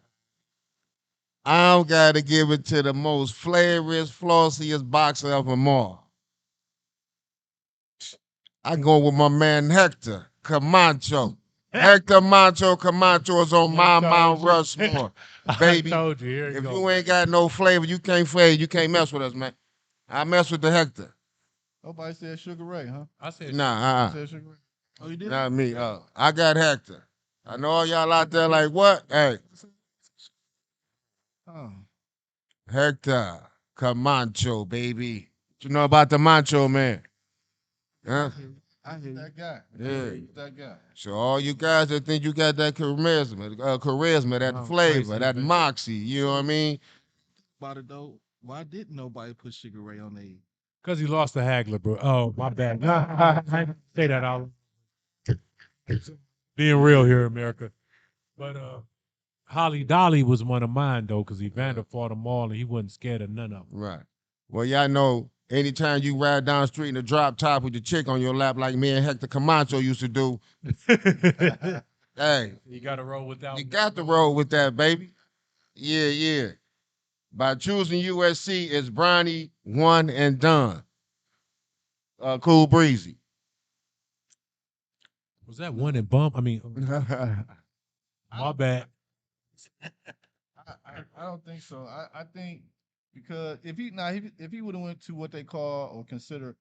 I don't got to give it to the most flavoriest, flossiest boxer of them all. I go with my man Hector Camacho. Hector Macho Camacho is on my Mount Rushmore, I baby. told you. Here you If go. you ain't got no flavor, you can't fade. You can't mess with us, man. I mess with the Hector. Nobody said Sugar Ray, huh? I said, Nah, You said Sugar Ray. Oh, you did? not me. I got Hector. I know all y'all out there like, what? Hey, Oh, Hector Camacho, baby. What you know about the Macho Man? Huh? I hear you. That guy. Yeah. That guy. So all you guys that think you got that charisma, that Oh, flavor, crazy, that man. moxie, you know what I mean? About it though, why didn't nobody put Sugar Ray on there? because he lost to Hagler, bro. Oh, my bad. I didn't say that out. Being real here, America. But Holly Dolly was one of mine though, because Evander fought them all and he wasn't scared of none of them. Right. Well, y'all know anytime you ride down the street in a drop top with your chick on your lap like me and Hector Camacho used to do, hey, You got to roll with that. you got to roll with that, baby. Yeah. By choosing USC, it's Bronny, one and done. Cool breezy. Was that one and bump? I mean, my bad. I don't think so. I think because if he would have went to what they call or consider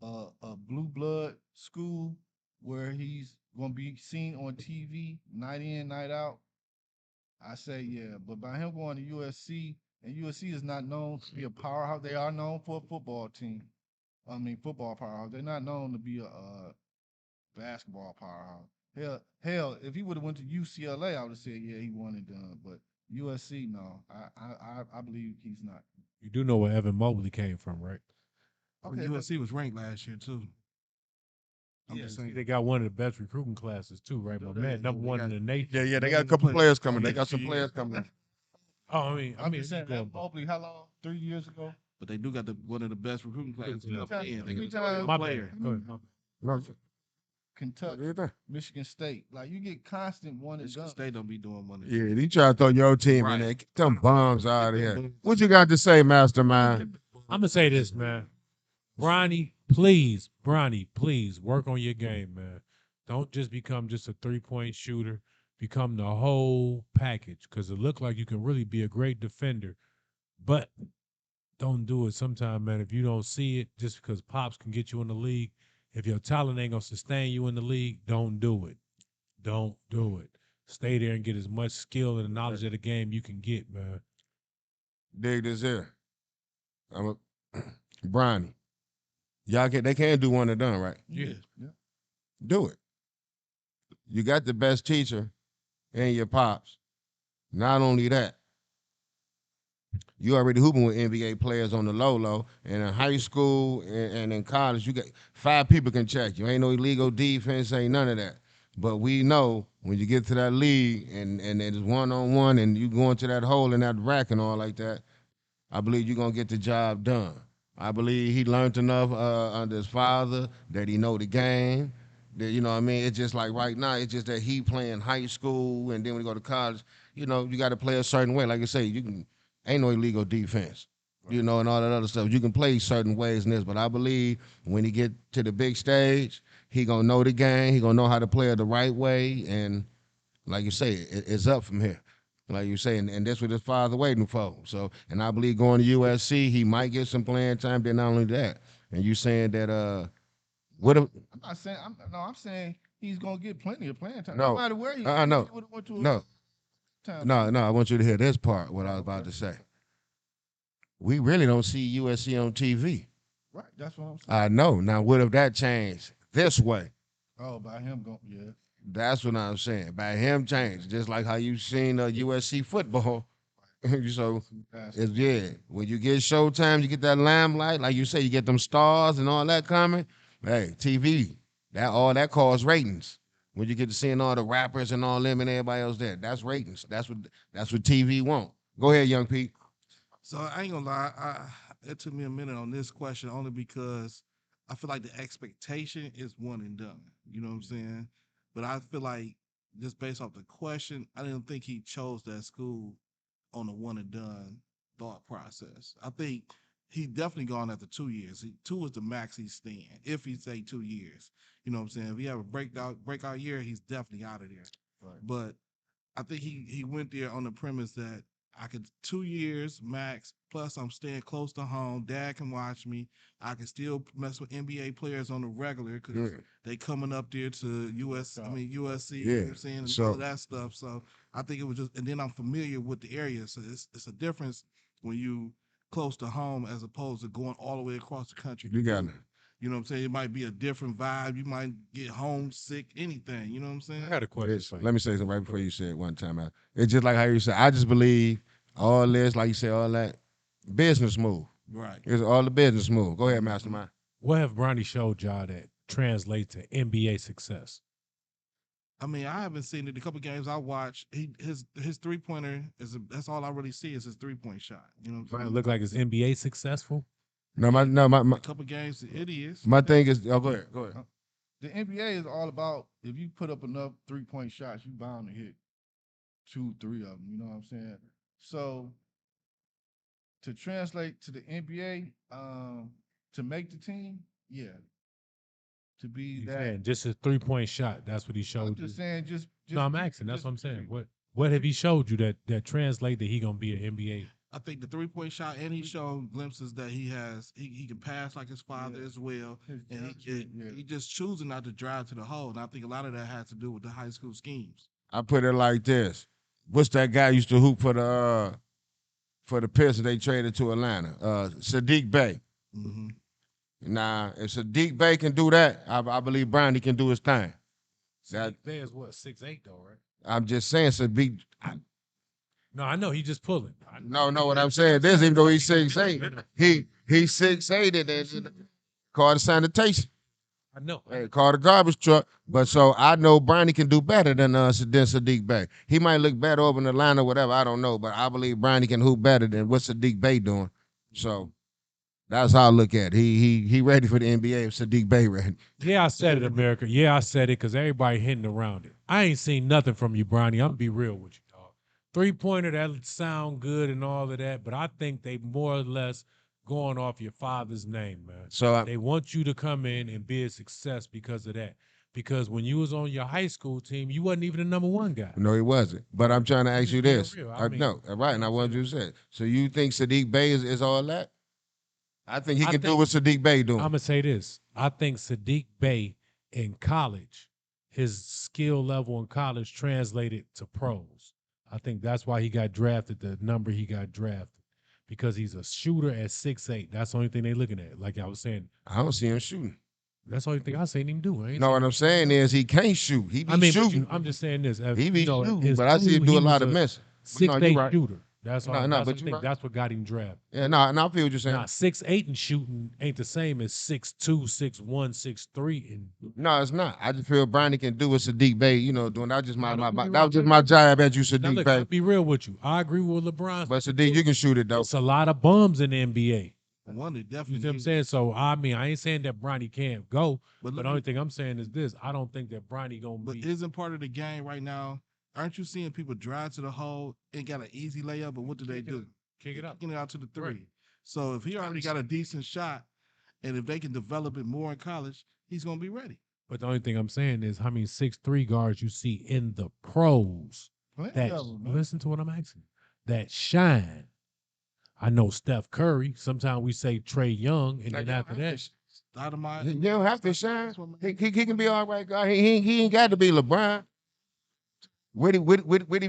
a blue blood school where he's gonna be seen on TV night in night out, I say yeah. But by him going to USC, and USC is not known to be a powerhouse. They are known for a football team. I mean football powerhouse. They're not known to be a basketball powerhouse. Hell, if he would have went to UCLA, I would have said, yeah, he won and done. But USC, no, I believe he's not. You do know where Evan Mobley came from, right? Okay, Okay, USC was ranked last year too. I'm Yeah, just see, saying. they got one of the best recruiting classes too, right? My man, number They one got- in the nation. Yeah, they got a couple players coming. They got some players coming. Oh, I I'm mean, just saying, going, Evan Mobley, how long? 3 years ago. But they do got one of the best recruiting classes. Yeah. Three times my player. bad. Go ahead. My bad. No, Kentucky, what do Michigan State. Like you get constant one and Michigan done. State don't be doing one. Yeah, they try to throw your team in Right. there. Get them bombs out of here. What you got to say, Mastermind? I'm gonna say this, man. Bronny, please work on your game, man. Don't just become just a 3-point shooter. Become the whole package, because it looked like you can really be a great defender, but don't do it sometime, man. If you don't see it, just because pops can get you in the league, if your talent ain't gonna sustain you in the league, don't do it. Don't do it. Stay there and get as much skill and knowledge of the game you can get, man. Dig this here. I'm a Bronny. They can't do one and done, right? Yeah. Do it. You got the best teacher in your pops. Not only that, you already hooping with NBA players on the low, and in high school and in college, you got 5 people can check you. Ain't no illegal defense, ain't none of that. But we know when you get to that league and it's 1-on-1 and you go into that hole in that rack and all like that, I believe you're gonna get the job done. I believe he learned enough under his father that he know the game. That, you know what I mean? It's just like right now, it's just that he playing high school and then when you go to college, you know, you got to play a certain way. Like I say, you can ain't no illegal defense. You know, and all that other stuff. You can play certain ways in this, but I believe when he get to the big stage, he gonna know the game. He gonna know how to play it the right way, and like you say, it's up from here. Like you say, and that's what his father waiting for. So, and I believe going to USC, he might get some playing time. Then not only that, and you saying that what if I'm not saying. I'm saying he's gonna get plenty of playing time. no, No matter where he, no, he would have went to. no. Time No, for no, I want you to hear this part. What I was about okay. to say. We really don't see USC on TV. Right, that's what I'm saying. I know. Now, what if that changed this way? Oh, by him going, yeah. That's what I'm saying. By him changing, just like how you seen USC football. So Some it's basketball. yeah. When you get Showtime, you get that limelight, like you say, you get them stars and all that coming. Hey, TV, that cause ratings. When you get to seeing all the rappers and all them and everybody else there, that's ratings. That's what TV want. Go ahead, young Pete. So I ain't gonna lie, it took me a minute on this question only because I feel like the expectation is one and done. You know what I'm saying? But I feel like just based off the question, I didn't think he chose that school on a one and done thought process. I think he definitely gone after 2 years. Two is the max he's staying. If he say 2 years, you know what I'm saying. If he have a breakout year, he's definitely out of there. Right. But I think he went there on the premise that I could 2 years max. Plus, I'm staying close to home. Dad can watch me. I can still mess with NBA players on the regular because Yeah. they coming up there to US. I mean USC. You know Yeah. what I'm saying, and all of So that stuff. So I think it was just, and then I'm familiar with the area. So it's a difference when you close to home as opposed to going all the way across the country to you got do it. it. You know what I'm saying? It might be a different vibe. You might get homesick, anything. You know what I'm saying? I got a question It's, for you. let me say something right before you say it one time out. It's just like how you said. I just believe all this, like you say, all that business move. Right. It's all the business move. Go ahead, Mhm. mastermind. What have Bronny showed y'all that translate to NBA success? I mean, I haven't seen it. A couple games I watched, his 3 pointer that's all I really see is his 3 point shot. You know what I'm Might saying? look like it's NBA successful. No, my Yeah, no, my a couple games it is. my thing is. Oh, go ahead. Go ahead. The NBA is all about if you put up enough 3 point shots, you bound to hit two, three of them. You know what I'm saying? So to translate to the NBA, to make the team, yeah, to be You that. saying just a 3-point shot? That's what he I'm showed you. just saying, No, just I'm be, asking. That's just what I'm saying. period. What have he showed you that translate that he gonna be an NBA? I think the 3 point shot, and he showed glimpses that he can pass like his father Yeah, as well, his and judgment, yeah. he just choosing not to drive to the hole. And I think a lot of that has to do with the high school schemes. I put it like this. What's that guy used to hoop for the Pistons? They traded to Atlanta. Sadiq Bey. Hmm. Now, if Sadiq Bey can do that, I believe Bronny can do his thing. That Sadiq Bey is what 6'8" though, right? I'm just saying, Sadiq. No, I know he just pulling. No, no, what I'm saying. This even though he's 6'8", he's 6'8", and then called sanitation. I know. Hey, called a garbage truck. But so I know Bronny can do better than Sadiq Bey. He might look better over in Atlanta, whatever. I don't know, but I believe Bronny can hoop better than what Sadiq Bey doing. So that's how I look at it. He ready for the NBA if Sadiq Bey ready. Yeah, I said it, America. Yeah, I said it because everybody hitting around it. I ain't seen nothing from you, Bronny. I'm gonna be real with you, dog. 3-pointer, that sound good and all of that, but I think they more or less going off your father's name, man. So They want you to come in and be a success because of that. Because when you was on your high school team, you wasn't even the number one guy. no, he wasn't. But I'm trying to I'm ask you just being this. real. I I mean, know, right, you and know I what I'm want you saying? to say. So you think Sadiq Bey is all that? I think he I can do think what Sadiq Bey I'm doing. gonna say this. I think Sadiq Bey in college, his skill level in college translated to pros. I think that's why he got drafted the number he got drafted. Because he's a shooter at 6'8". That's the only thing they looking at. Like I was saying, I don't see him shooting. that's the only thing I seen him do. I ain't No, seen what him I'm do nothing saying else. is he can't shoot. He I be mean, shooting. I'm just saying this. He be shooting, His but I see school, him do he a lot was of a missing. But no, you 6'8" right. shooter. That's all. No, no, That's but what I you think. right. That's what got him drafted. Yeah, no, and I feel what you're saying. Now 6'8" and shooting ain't the same as 6'2", 6'1", 6'3", and No, it's not. I just feel Bronny can do what Sadiq Bey, doing. That was just now, don't get me that wrong. was just my jab at you, Now Sadiq look, I'll Bey. be real with you. I agree with LeBron. But Sadiq, you can shoot it though. It's a lot of bums in the NBA. One, it You see definitely what I'm is. saying? So I mean, I ain't saying that Bronny can't go, But but look the only at, thing I'm saying is this: I don't think that Bronny gonna but be. isn't part of the game right now? Aren't you seeing people drive to the hole and got an easy layup? But what do they do? Kick it They're up. kicking it out to the Right. three. So if he already got a decent shot, and if they can develop it more in college, he's gonna be ready. But the only thing I'm saying is how many 6'3" guards you see in the pros Plenty that of them, man. listen to what I'm asking that shine. I know Steph Curry. Sometimes we say Trey Young, and Like, then you don't after have to, that, Stoudemire, you don't have to Stoudemire, shine. that's what He, man. he, he can be all right, guy. He ain't got to be LeBron. What if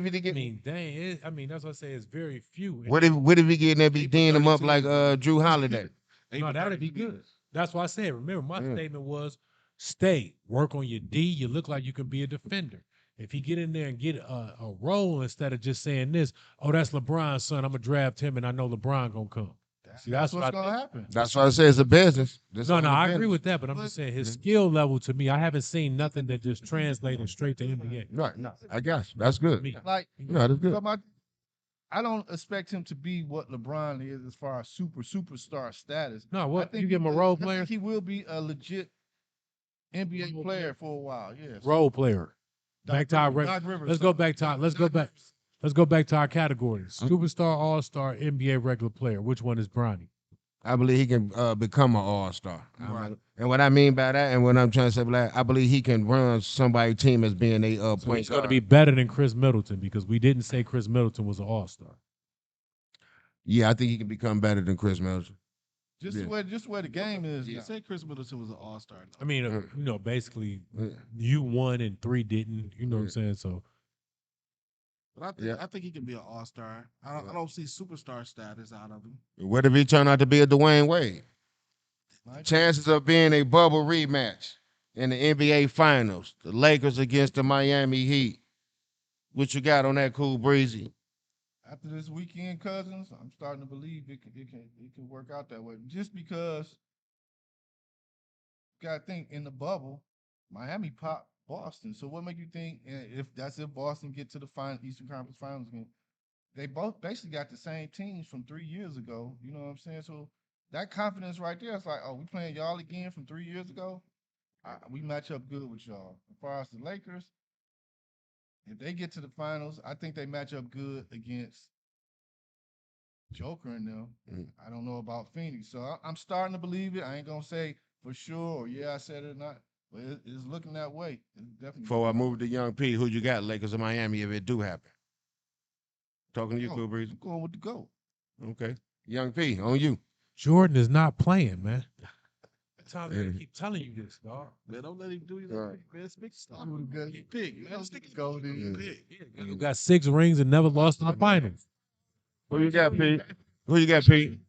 he I get? mean, dang, I mean, that's what I say. It's very few. What if he getting that be Eight for D'ing him up like 32, man. Drew Holiday? No, for that'd be 32. good. That's why I said. Remember, my Yeah. statement was, stay, work on your D. You look like you can be a defender. If he get in there and get a role instead of just saying this, oh, that's LeBron's son. I'm gonna draft him, and I know LeBron gonna come. See, That's that's what what's I gonna think. happen. That's why I say it's a business. This No, all no, a I agree business. with that, but I'm But just saying his Mhm. skill level to me, I haven't seen nothing that just translated straight to NBA. Right. No, I guess that's To good. me. like, Yeah, that's good. so I don't expect him to be what LeBron is as far as superstar status. No, I what think you give him a role I player? think he will be a legit NBA player for a while. Yes. Role player. Back to our Doc Rivers. let's go back to let's go back. Let's go back to our categories. Superstar, all-star, NBA regular player. Which one is Bronny? I believe he can become an all-star. Right. And what I mean by that, and what I'm trying to say, like, I believe he can run somebody's team as being a So point he's going to guard. be better than Chris Middleton because we didn't say Chris Middleton was an all-star. Yeah, I think he can become better than Chris Middleton. Just Yeah. where the game is. You now. said Chris Middleton was an all-star. I mean, basically, you won and three didn't. You know what I'm saying? So But I think he can be an all-star. I don't see superstar status out of him. What if he turn out to be a Dwayne Wade? Like, Chances of being a bubble rematch in the NBA Finals, the Lakers against the Miami Heat. What you got on that, Cool Breezy? after this weekend, Cousins, I'm starting to believe it can work out that way. Just because you gotta think in the bubble, Miami popped Boston. So what make you think if Boston get to the final Eastern Conference Finals game, they both basically got the same teams from 3 years ago. You know what I'm saying? So that confidence right there, it's like, oh, we playing y'all again from 3 years ago. We match up good with y'all. As far as the Lakers, if they get to the finals, I think they match up good against Joker and them. Mm. I don't know about Phoenix, so I'm starting to believe it. I ain't gonna say for sure or yeah I said it or not, but it's looking that way. It's definitely Before I looking that move to Young P, who you got, Lakers or Miami, if it do happen? Talking to you, way. Cool Breezy. I'm going with the GOAT. Okay. Young P, on you. Jordan is not playing, man. Tyler, I Yeah. keep telling you this, dog. Man, don't let him do you Right. that, man. Stick stuff. I'm with the GOAT. Pick, man. Stick Go, it. dude. Pick. You got 6 rings and never lost in the finals. Who you got, P? Who you got, P?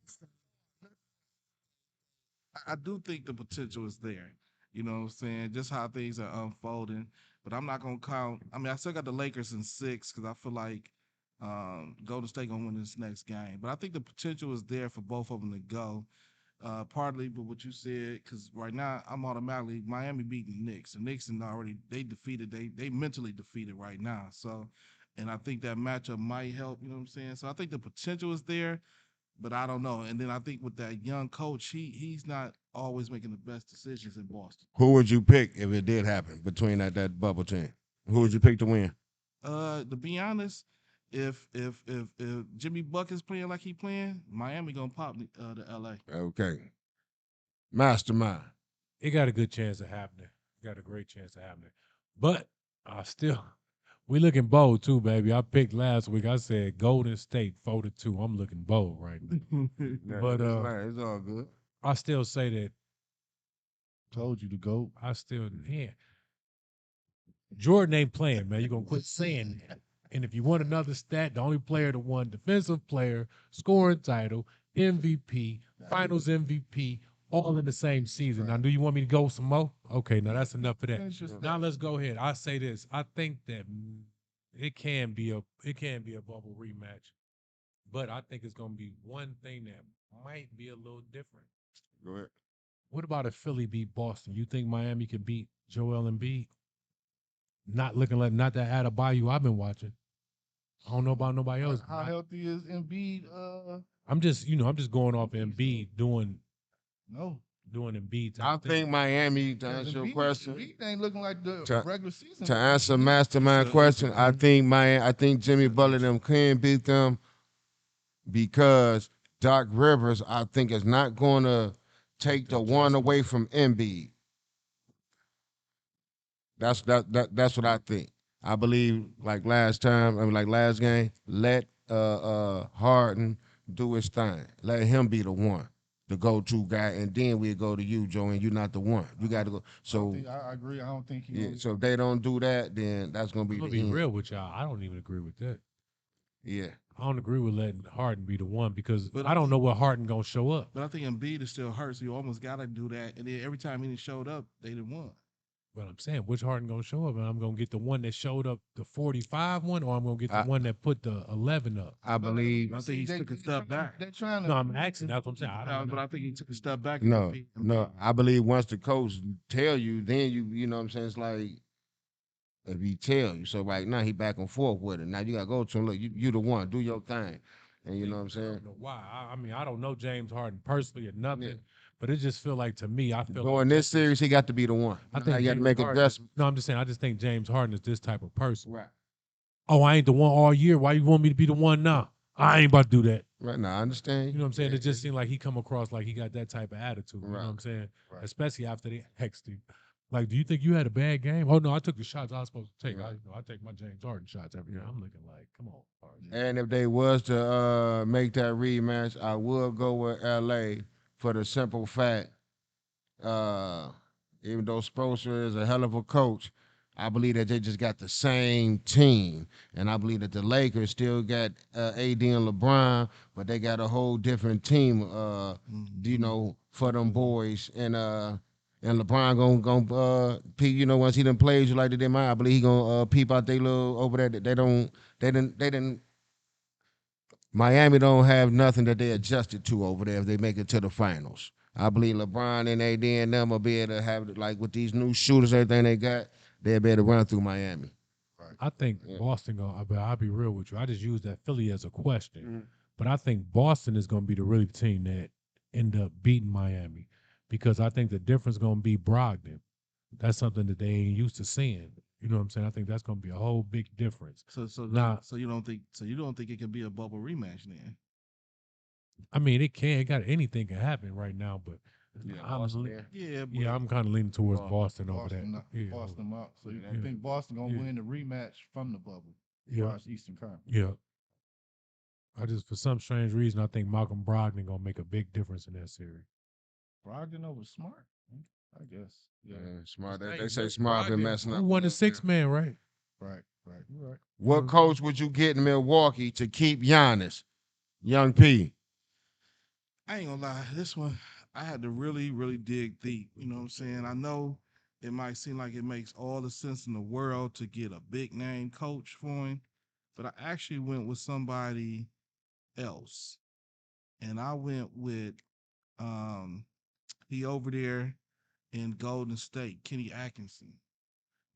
I do think the potential is there. You know what I'm saying? Just how things are unfolding. But I'm not gonna count. I mean, I still got the Lakers in 6 because I feel like Golden State gonna win this next game. But I think the potential is there for both of them to go. Partly, but what you said, because right now I'm automatically Miami beating the Knicks. The Knicks and already they defeated. They mentally defeated right now. So, and I think that matchup might help. You know what I'm saying? So I think the potential is there, but I don't know. And then I think with that young coach, he's not always making the best decisions in Boston. Who would you pick if it did happen between that bubble team? Who would you pick to win? To be honest, if Jimmy Buck is playing like he playing, Miami gonna pop the LA. Okay. Mastermind. It got a good chance of happening. Got a great chance of happening. But I still, we looking bold too, baby. I picked last week. I said Golden State 4-2. I'm looking bold right now. But It's all good. I still say that Told you the GOAT. I still, yeah. Jordan ain't playing, man. You're gonna quit saying that. And if you want another stat, the only player that won defensive player, scoring title, MVP, finals MVP, all in the same season. Now, do you want me to go some more? Okay, now that's enough of that. Finish your Now let's go ahead. I say this. I think that it can be a bubble rematch, but I think it's gonna be one thing that might be a little different. Go ahead. What about if Philly beat Boston? You think Miami can beat Joel Embiid? Not looking like not that Adebayo I've been watching. I don't know about nobody else. How healthy is Embiid? I'm just going off Embiid No. doing Embiid. I think Miami, to 'Cause answer your Embiid, question, Embiid ain't looking like the To- regular season. to answer Mastermind So, question, I think Jimmy Butler them can beat them because Doc Rivers, I think, is not going to take the one away from Embiid. That's what I think. I believe like last time, I mean like last game, let Harden do his thing. Let him be the one. the go-to guy, and then we go to you, Joe, and you're not the one. You got to go. I don't So think I agree. I don't think he yeah, gonna. so if they don't do that, then that's gonna I'm be gonna the be end. real with y'all. I don't even agree with that. Yeah, I don't agree with letting Harden be the one because But I I don't know think, what Harden gonna show up. but I think Embiid is still hurt, so you almost gotta do that. And then every time he showed up, they didn't won. But I'm saying which Harden gonna show up, and I'm gonna get the one that showed up the 45 one, or I'm gonna get the I one that put the 11 up. I believe I think he took a step back. They're trying No, to. I'm asking. That's what I'm saying. I don't But know. I think he took a step back in no, defeat no. Embiid. I believe once the coach tell you, then you know what I'm saying. It's like if he tell you. So right now he back and forth with it. Now you gotta go to him. Look, you the one. Do your thing, and you know what I'm I saying. don't know why. I mean, I don't know James Harden personally or Yeah. nothing, but it just feel like to me, I feel like During this James. series, he got to be the one. I Now think you got to James make Harden is. adjustments. No, I'm just saying. I just think James Harden is this type of person. Right. Oh, I ain't the one all year. Why you want me to be the one now? I ain't about to do that. Right now, I understand. You know what I'm saying? Yeah, It just seemed like he come across like he got that type of attitude. You know what right. I'm saying? Right. Especially after they hexed him. Like, do you think you had a bad game? Oh no, I took the shots I was supposed to take. Right. I take my James Harden shots every year. I'm looking like, come on, Harden. And if they was to make that rematch, I would go with LA for the simple fact, uh, even though Spoelstra is a hell of a coach, I believe that they just got the same team, and I believe that the Lakers still got AD and LeBron, but they got a whole different team. For them boys, and LeBron gonna peep. Once he done played you like they did mine, I believe he gonna peep out they little over there. That they didn't. Miami don't have nothing that they adjusted to over there if they make it to the finals. I believe LeBron and AD and them will be able to have it like with these new shooters, everything they got, they'll be able to run through Miami. Right. I think Yeah. Boston gonna. But I'll be real with you. I just use that Philly as a question, Mhm. but I think Boston is gonna be the really team that end up beating Miami because I think the difference gonna be Brogdon. That's something that they ain't used to seeing. You know what I'm saying? I think that's gonna be a whole big difference. Now, So you don't think it could be a bubble rematch then? I mean, it can. It got anything can happen right now, but Yeah, I'm Boston, le- yeah. Yeah, yeah, but I'm kind of leaning towards Boston. Boston over that. Yeah, Boston them out. So you Yeah. think Boston gonna Yeah. win the rematch from the bubble as yeah, far as Eastern Conference? yeah. I just for some strange reason I think Malcolm Brogdon gonna make a big difference in that series. Brogdon over Smart, I guess. Yeah. Smart. They, Hey, they say look, Smart been Brogdon, messing who up a won the little bit. six man, right? Right. Right. You're right. You know What what I'm saying? coach would you get in Milwaukee to keep Giannis? Young P. I ain't gonna lie. This one, I had to really, really dig deep. You know what I'm saying? I know it might seem like it makes all the sense in the world to get a big name coach for him, but I actually went with somebody else, and I went with um he over there in Golden State, Kenny Atkinson.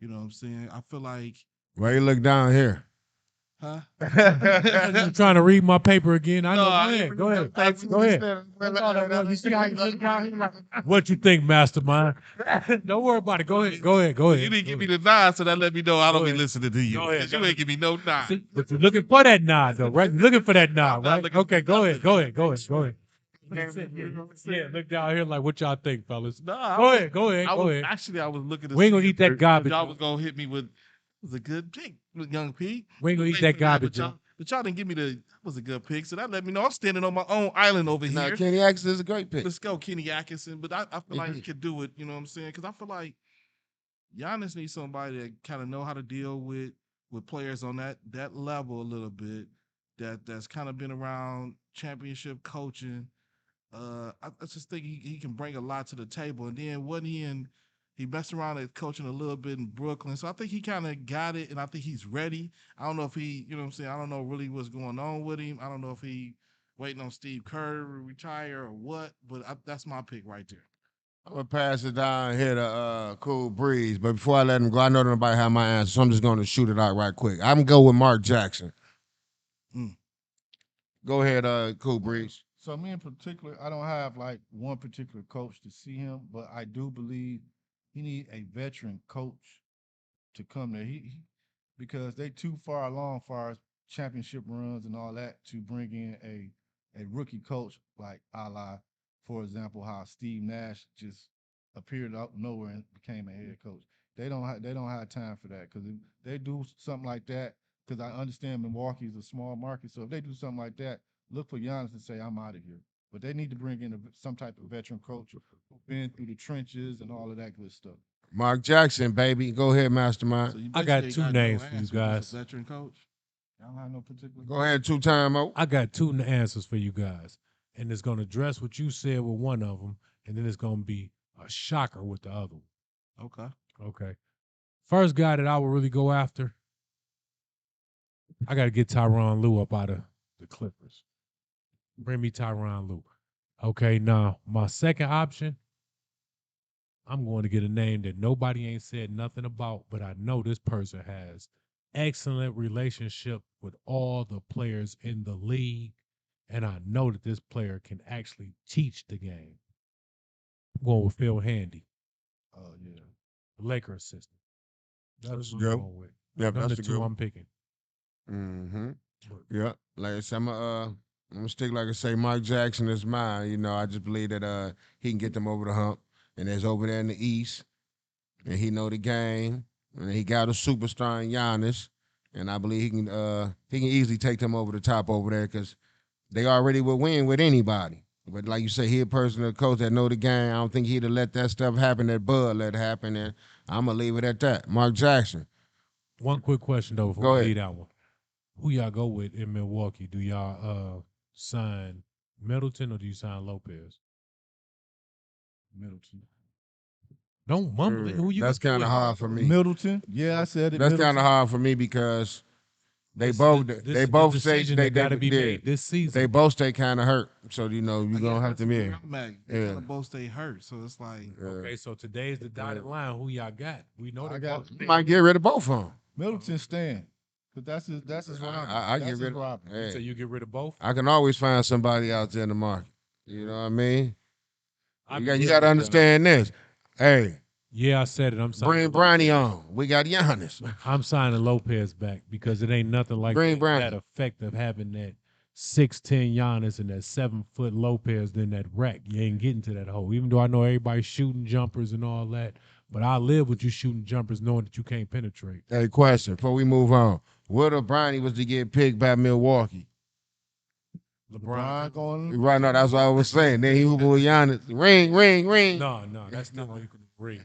You know what I'm saying? I feel like, Why you look down here? huh? You trying to read my paper again? I No, know. Go I ain't ahead. Go reading ahead. that paper. Go ahead. That's all that was. You see how you look down here? Like, what you think, mastermind? Don't worry about it. Go ahead. Go ahead. Go Well, ahead. you didn't Go give me ahead. the nod, so that let me know I Go don't be ahead. listening to you. Go ahead. Because you ain't give me no nod. See, but you're looking for that nod, though, right? You're looking for that nod, I'm not right? looking Okay, for go ahead. nothing. Go ahead. Go ahead. Go ahead. Yeah, look down here like what y'all think, fellas. No, Go ahead. Go ahead. I Go was ahead. actually I was looking to We ain't see gonna eat that if garbage. y'all was gonna hit me with it was a good pick with Young P. We ain't gonna eat Wait that for garbage, but y'all didn't give me that was a good pick. So that let me know I'm standing on my own island over Now here. Kenny Atkinson is a great pick. Let's go, Kenny Atkinson. But I feel like he could do it, you know what I'm saying? Because I feel like Giannis needs somebody that kind of know how to deal with players on that level a little bit, that's kind of been around championship coaching. I just think he can bring a lot to the table. And then when he messed around at coaching a little bit in Brooklyn. So I think he kind of got it, and I think he's ready. I don't know if he, you know what I'm saying, I don't know really what's going on with him. I don't know if he waiting on Steve Kerr to retire or what, but that's my pick right there. I'm gonna pass it down here to Cool Breeze, but before I let him go, I know nobody have my answer, so I'm just gonna shoot it out right quick. I'm gonna go with Mark Jackson. Mm. Go ahead, Cool Breeze. So me in particular, I don't have like one particular coach to see him, but I do believe he need a veteran coach to come there. Because they too far along far as championship runs and all that to bring in a rookie coach like a la, for example, how Steve Nash just appeared out of nowhere and became a head coach. They don't have time for that because if they do something like that, because I understand Milwaukee is a small market, so if they do something like that, look for Giannis and say I'm out of here. But they need to bring in some type of veteran coach who's been through the trenches and all of that good stuff. Mark Jackson, baby. Go ahead, So Mastermind. you I got basically two got no names for you answer, just guys. a veteran coach. I don't have no particular. Go ahead, two-time out. I got two answers for you guys, and it's gonna address what you said with one of them, and then it's gonna be a shocker with the other one. Okay. Okay. First guy that I would really go after, I got to get Tyronn Lue up out of the Clippers. Bring me Tyronn Lue. Okay, now my second option, I'm going to get a name that nobody ain't said nothing about, but I know this person has excellent relationship with all the players in the league, and I know that this player can actually teach the game. I'm going with Phil Handy, Oh yeah. the Laker assistant. That's That's what I'm good. going with. Yeah, Them that's the a two good. I'm picking. Mm-hmm. But Yeah. Like I said, I'm gonna stick like I say, Mike Jackson is mine. You know, I just believe that he can get them over the hump. And there's over there in the East, and he know the game. And he got a superstar in Giannis. And I believe he can easily take them over the top over there because they already would win with anybody. But like you say, he a personal coach that know the game. I don't think he'd have let that stuff happen that Bud let happen. And I'm gonna leave it at that. Mark Jackson. one quick question though before Go we ahead. leave that one. Who y'all go with in Milwaukee? Do y'all sign Middleton or do you sign Lopez? Middleton. Don't mumble it. Who you That's gonna kind do of it? hard for me. Middleton. Yeah, I said it. That's kind of Middleton. hard for me because they This is both the, they this is the both say decision that got to be did. made this They season. both stay kind of hurt. So you know you're Yeah, gonna have that's to be. where I'm at. They Yeah. kind of both stay hurt, so it's like Okay, so today's the dotted line. Who y'all got? We know I they got both. You might get rid of both of them. Middleton staying. Cause that's his Robin. I That's get his rid of. Robin. You say Hey, you get rid of both? I can always find somebody out there in the market. You know what I mean? I'd You be got good to with that. understand this. Hey, Yeah, I said it. I'm bring signing. Bronny on. We got Giannis. I'm signing Lopez back because it ain't nothing like Bring that Bronny. effect of having that 6'10" Giannis and that 7-foot Lopez than that rack. You ain't getting to that hole. Even though I know everybody's shooting jumpers and all that, but I live with you shooting jumpers knowing that you can't penetrate. Hey, question before we move on. What if Bronny was to get picked by Milwaukee? LeBron going. Right now, that's what I was saying. Then he was with Giannis. Ring, ring, ring. No, that's still not equal to ring.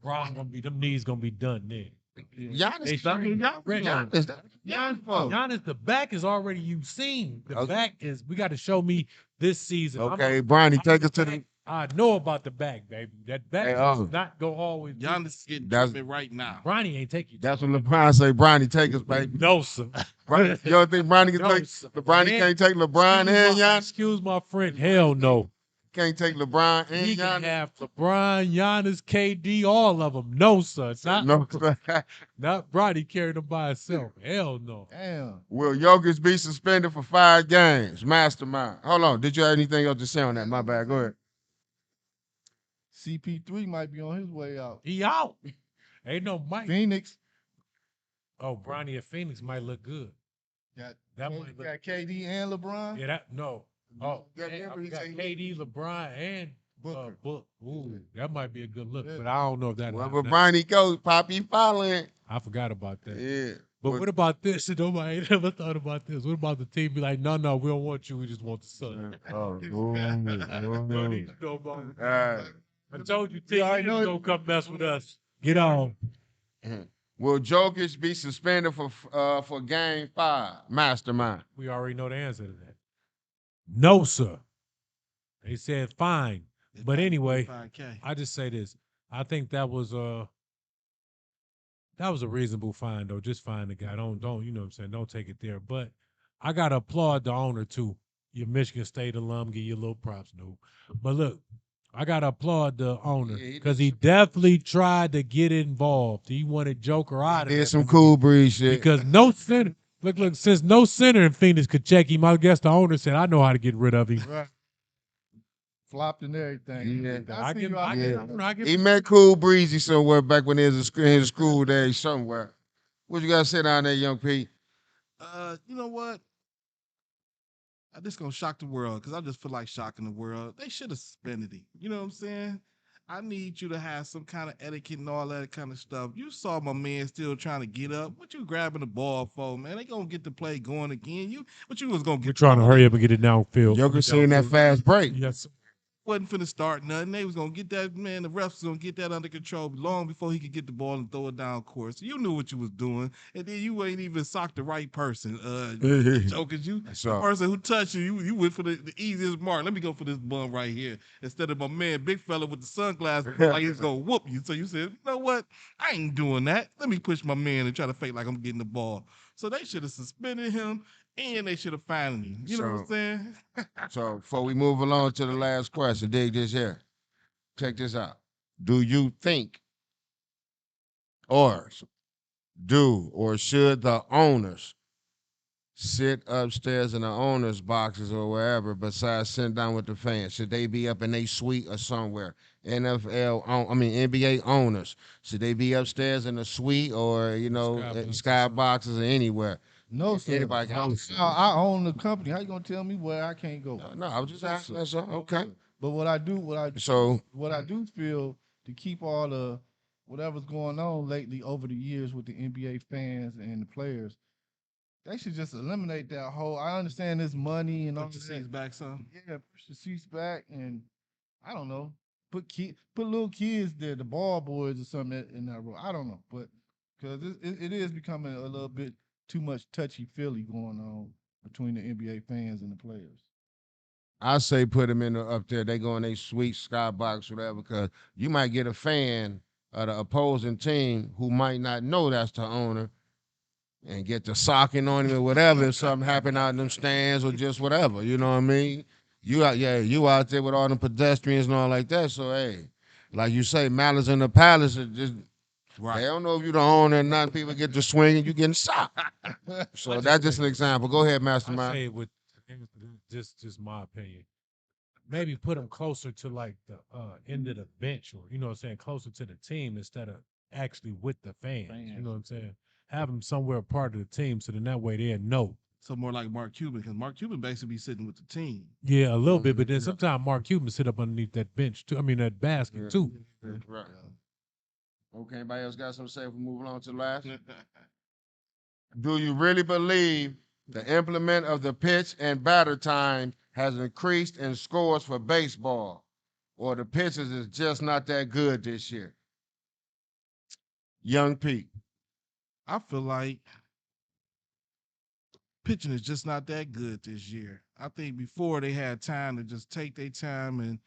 Bron gonna be them knees gonna be done then. Giannis, They I mean, Giannis, fault. Giannis, the back is already you've seen. The Okay. back is we got to show me this season. Okay, Bronny, take us to the. I know about the back, baby. That back Hey, does not go always. Giannis is getting That's- treatment right now. Bronny ain't take you. That's what LeBron say. Bronny, take us, baby. No, sir. You don't think Bronny can No, take? sir. Bronny Man, can't take LeBron and Giannis. Excuse my French. Hell no. Can't take LeBron and He can Giannis. have LeBron, Giannis, KD, all of them. No, sir. Not, No. not Bronny carrying them by himself. Hell no. Damn. Will Jokic be suspended for 5 games? Mastermind. Hold on. Did you have anything else to say on that? My bad. Go ahead. CP3 might be on his way out. He out. Ain't no Mike. Phoenix Oh, Bronny and Phoenix might look good. got That K- might look. got KD and LeBron. Yeah, that no. Oh, Yeah, and remember I he got said- KD, LeBron, and Booker. Book. Ooh, that might be a good look, Yeah. but I don't know if that. Well, happened. but Bronny goes, Poppy following. I forgot about that. Yeah. But what about this? Nobody ain't ever thought about this. What about the team be like, no, we don't want you. We just want the son. Oh, Don't need you no more. All right. I told you, Yeah, I team, know it. don't come mess with us. Get on. Will Jokic be suspended for game 5? Mastermind. We already know the answer to that. No, sir. They said fine. They But paid anyway, 45K. I just say this. I think that was a reasonable fine though. Just fine the guy. Don't you know what I'm saying? Don't take it there. But I gotta applaud the owner too. Your Michigan State alum, give you a little props, no. But look, I gotta applaud the owner Yeah, he because did he definitely tried to get involved. He wanted Joker out of Did there some cool breeze shit. because no center. Look, since no center in Phoenix could check him, I guess the owner said, "I know how to get rid of him." Right. Flopped and everything. Yeah. I see you out there. I give He met Cool Breezy somewhere back when he was in his school days somewhere. What you got to say down there, young Pete? You know what? I'm just gonna shock the world because I just feel like shocking the world. They should have suspended him. You know what I'm saying? I need you to have some kind of etiquette and all that kind of stuff. You saw my man still trying to get up. What you grabbing the ball for, man? They gonna get the play going again. What you was gonna We're get the trying to ball? hurry up and get it downfield. Joker seen that fast break. Yes. Wasn't finna start nothing. They was gonna get that man. The refs was gonna get that under control long before he could get the ball and throw it down court. So you knew what you was doing, and then you ain't even socked the right person. Jokers, the So person who touched you went for the easiest mark. Let me go for this bum right here instead of my man, big fella with the sunglasses, like he's gonna whoop you. So you said, you know what? I ain't doing that. Let me push my man and try to fake like I'm getting the ball. So they should have suspended him and they should have fined him. You know what I'm saying? so before we move along to the last question, dig this here. Check this out. Do you think or do or should the owners sit upstairs in the owners' boxes or wherever besides sitting down with the fans? Should they be up in a suite or somewhere? NBA owners, should they be upstairs in a suite or, sky boxes or anywhere? No, sir. Anybody can I own the company. How you gonna tell me where I can't go? No, I was just asking. sir. That's all. Okay. But So what I do feel to keep all the whatever's going on lately over the years with the NBA fans and the players, they should just eliminate that whole. I understand this money and all Put the that. seats back some. Yeah, push the seats back and I don't know. Put little kids there, the ball boys or something in that room. I don't know, but because it is becoming a little bit too much touchy feely going on between the NBA fans and the players. I say put them up there. They go in a sweet skybox, whatever, because you might get a fan of the opposing team who might not know that's the owner and get the socking on him or whatever if something happened out in them stands or just whatever. You know what I mean? You out there with all them pedestrians and all like that. So hey, like you say, malice in the palace is just they don't know if you the owner or not. People get to swinging, you getting socked. So that's just an example. Go ahead, I Mastermind. say with just my opinion. Maybe put them closer to like the end of the bench, or you know what I'm saying, closer to the team instead of actually with the fans. You know what I'm saying? Have them somewhere part of the team, so then that way they know. So more like Mark Cuban, because Mark Cuban basically be sitting with the team. Yeah, a little bit, but then sometimes Mark Cuban sit up underneath that bench too. I mean that basket too. Right. Okay, anybody else got something to say if we move along to the last? Do you really believe the implement of the pitch and batter time has increased in scores for baseball? Or the pitchers is just not that good this year? Young Pete. I feel like pitching is just not that good this year. I think before they had time to just take their time and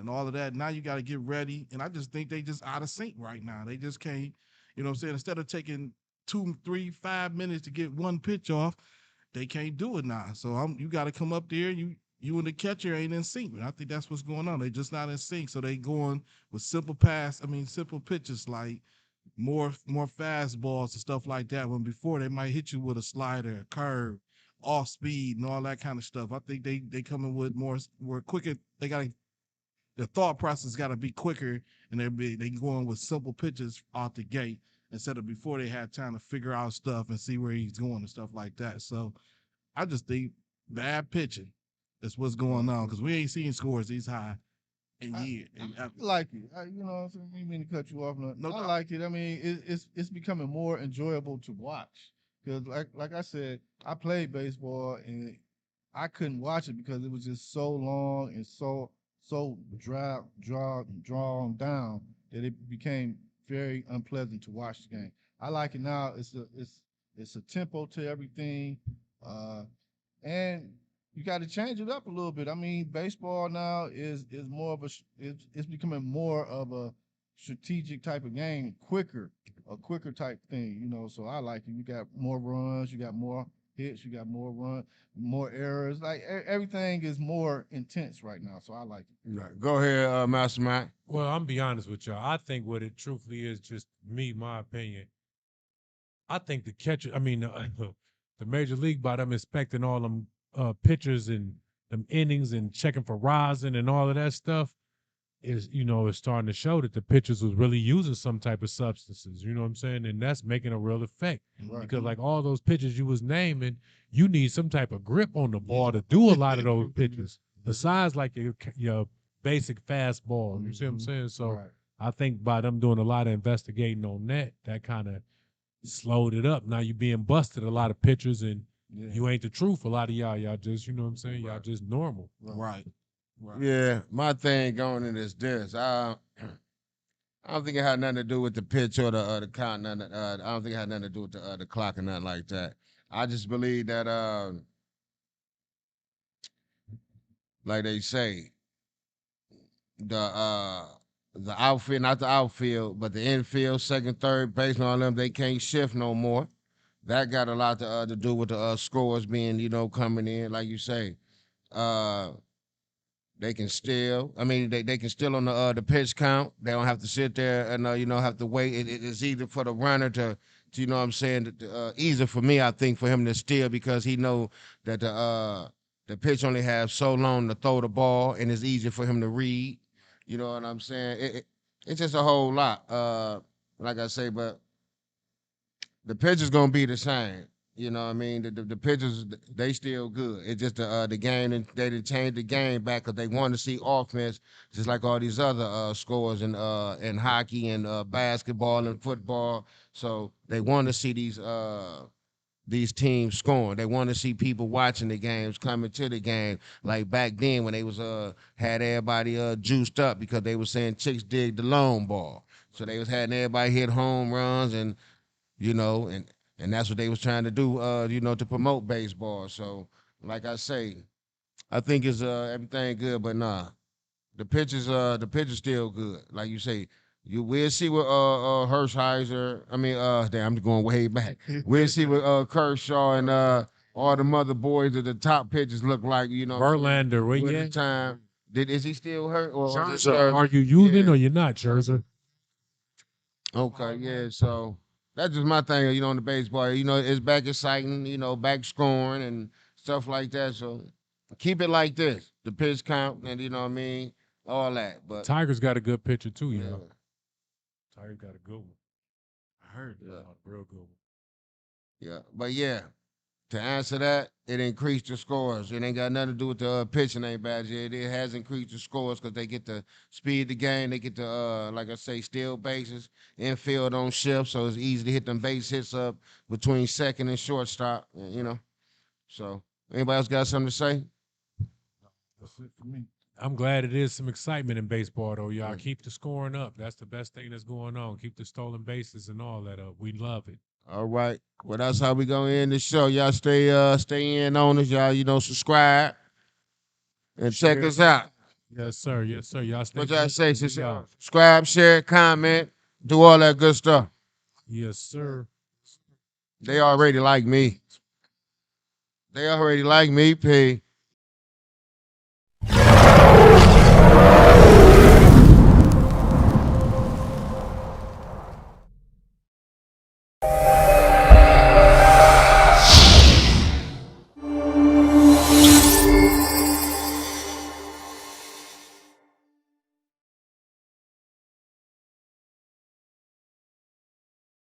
all of that. Now you got to get ready, and I just think they just out of sync right now. They just can't, you know what I'm saying? Instead of taking 2, 3, 5 minutes to get one pitch off, they can't do it now. So you got to come up there. You and the catcher ain't in sync. And I think that's what's going on. They just not in sync. So they going with simple pitches like more fastballs and stuff like that. When before they might hit you with a slider, a curve, off speed, and all that kind of stuff. I think they coming with more quicker. They got the thought process got to be quicker, and they going with simple pitches off the gate instead of before they had time to figure out stuff and see where he's going and stuff like that. So I just think bad pitching is what's going on because we ain't seeing scores these high in years. I like it. You know what I'm saying? I didn't mean to cut you off. No, I like it. I mean, it's becoming more enjoyable to watch because, like I said, I played baseball and I couldn't watch it because it was just so long and so drawn down that it became very unpleasant to watch the game. I like it now. It's a tempo to everything. Uh, and you got to change it up a little bit. I mean, baseball now is more of it's becoming more of a strategic type of game, a quicker type thing, you know. So I like it. You got more runs, you got more hits, you got more errors. Like everything is more intense right now. So I like it. Right. Go ahead, Mastermind. Well, I'm be honest with y'all. I think what it truthfully is, just me, my opinion. I think the catcher, I mean, the major league by them inspecting all them pitchers and them innings and checking for rosin and all of that stuff is starting to show that the pitchers was really using some type of substances. You know what I'm saying? And that's making a real effect Right. because like all those pitches you was naming, you need some type of grip on the ball to do a lot of those pitches. Besides like your basic fastball. You see what I'm saying? So Right. I think by them doing a lot of investigating on that kind of slowed it up. Now you being busted a lot of pitchers and Yeah. you ain't the truth. A lot of y'all just, you know what I'm saying? Y'all just normal. Right. Right. Yeah, my thing going in is this. I don't think it had nothing to do with the pitch or the count. Nothing, I don't think it had nothing to do with the clock or nothing like that. I just believe that, like they say, the uh, the outfield, not the outfield, but the infield, second, third baseman, all them, they can't shift no more. That got a lot to do with the scores being, coming in, like you say. Uh, They can still. I mean, they can still on the pitch count. They don't have to sit there and have to wait. It's easy for the runner to you know what I'm saying. Easier for me, I think, for him to steal because he know that the pitch only has so long to throw the ball, and it's easier for him to read. You know what I'm saying? It's just a whole lot. Like I say, but the pitch is gonna be the same. You know what I mean? The pitchers, they still good. It's just the game, and they done changed the game back because they want to see offense, just like all these other scores in hockey and basketball and football. So they want to see these teams scoring. They want to see people watching the games, coming to the game. Like back then when they was had everybody juiced up because they was saying chicks dig the long ball. So they was having everybody hit home runs and you know, and that's what they was trying to do, to promote baseball. So, like I say, I think it's everything good, but nah, the pitch is still good. Like you say, you will see what Hershiser. I mean, damn, I'm going way back. We'll see what Kershaw and all the mother boys at the top pitchers look like. You know, what I'm saying? Verlander, where With you the at? time, is he still hurt or was it Scherzer, are you using Yeah. or you're not, Scherzer? Okay, yeah. So that's just my thing. On the baseball. It's back exciting. Back scoring and stuff like that. So keep it like this. The pitch count and what I mean, all that. But Tigers got a good pitcher too, yeah, y'all. Tigers got a good one. I heard that. yeah, Real good one. yeah. But yeah, to answer that, it increased the scores. It ain't got nothing to do with the pitching ain't bad. It has increased the scores because they get to speed the game. They get to, like I say, steal bases, infield on shift, so it's easy to hit them base hits up between second and shortstop. So anybody else got something to say? That's it for me. I'm glad it is some excitement in baseball though, y'all. Mm. Keep the scoring up. That's the best thing that's going on. Keep the stolen bases and all that up. We love it. All right. Well, that's how we gonna end the show. Y'all stay in on us. Y'all, subscribe and check Share. us out. Yes, sir. Yes, sir. Y'all stay What y'all blessed. say? We out. Subscribe, share, comment, do all that good stuff. Yes, sir. They already like me. They already like me, P.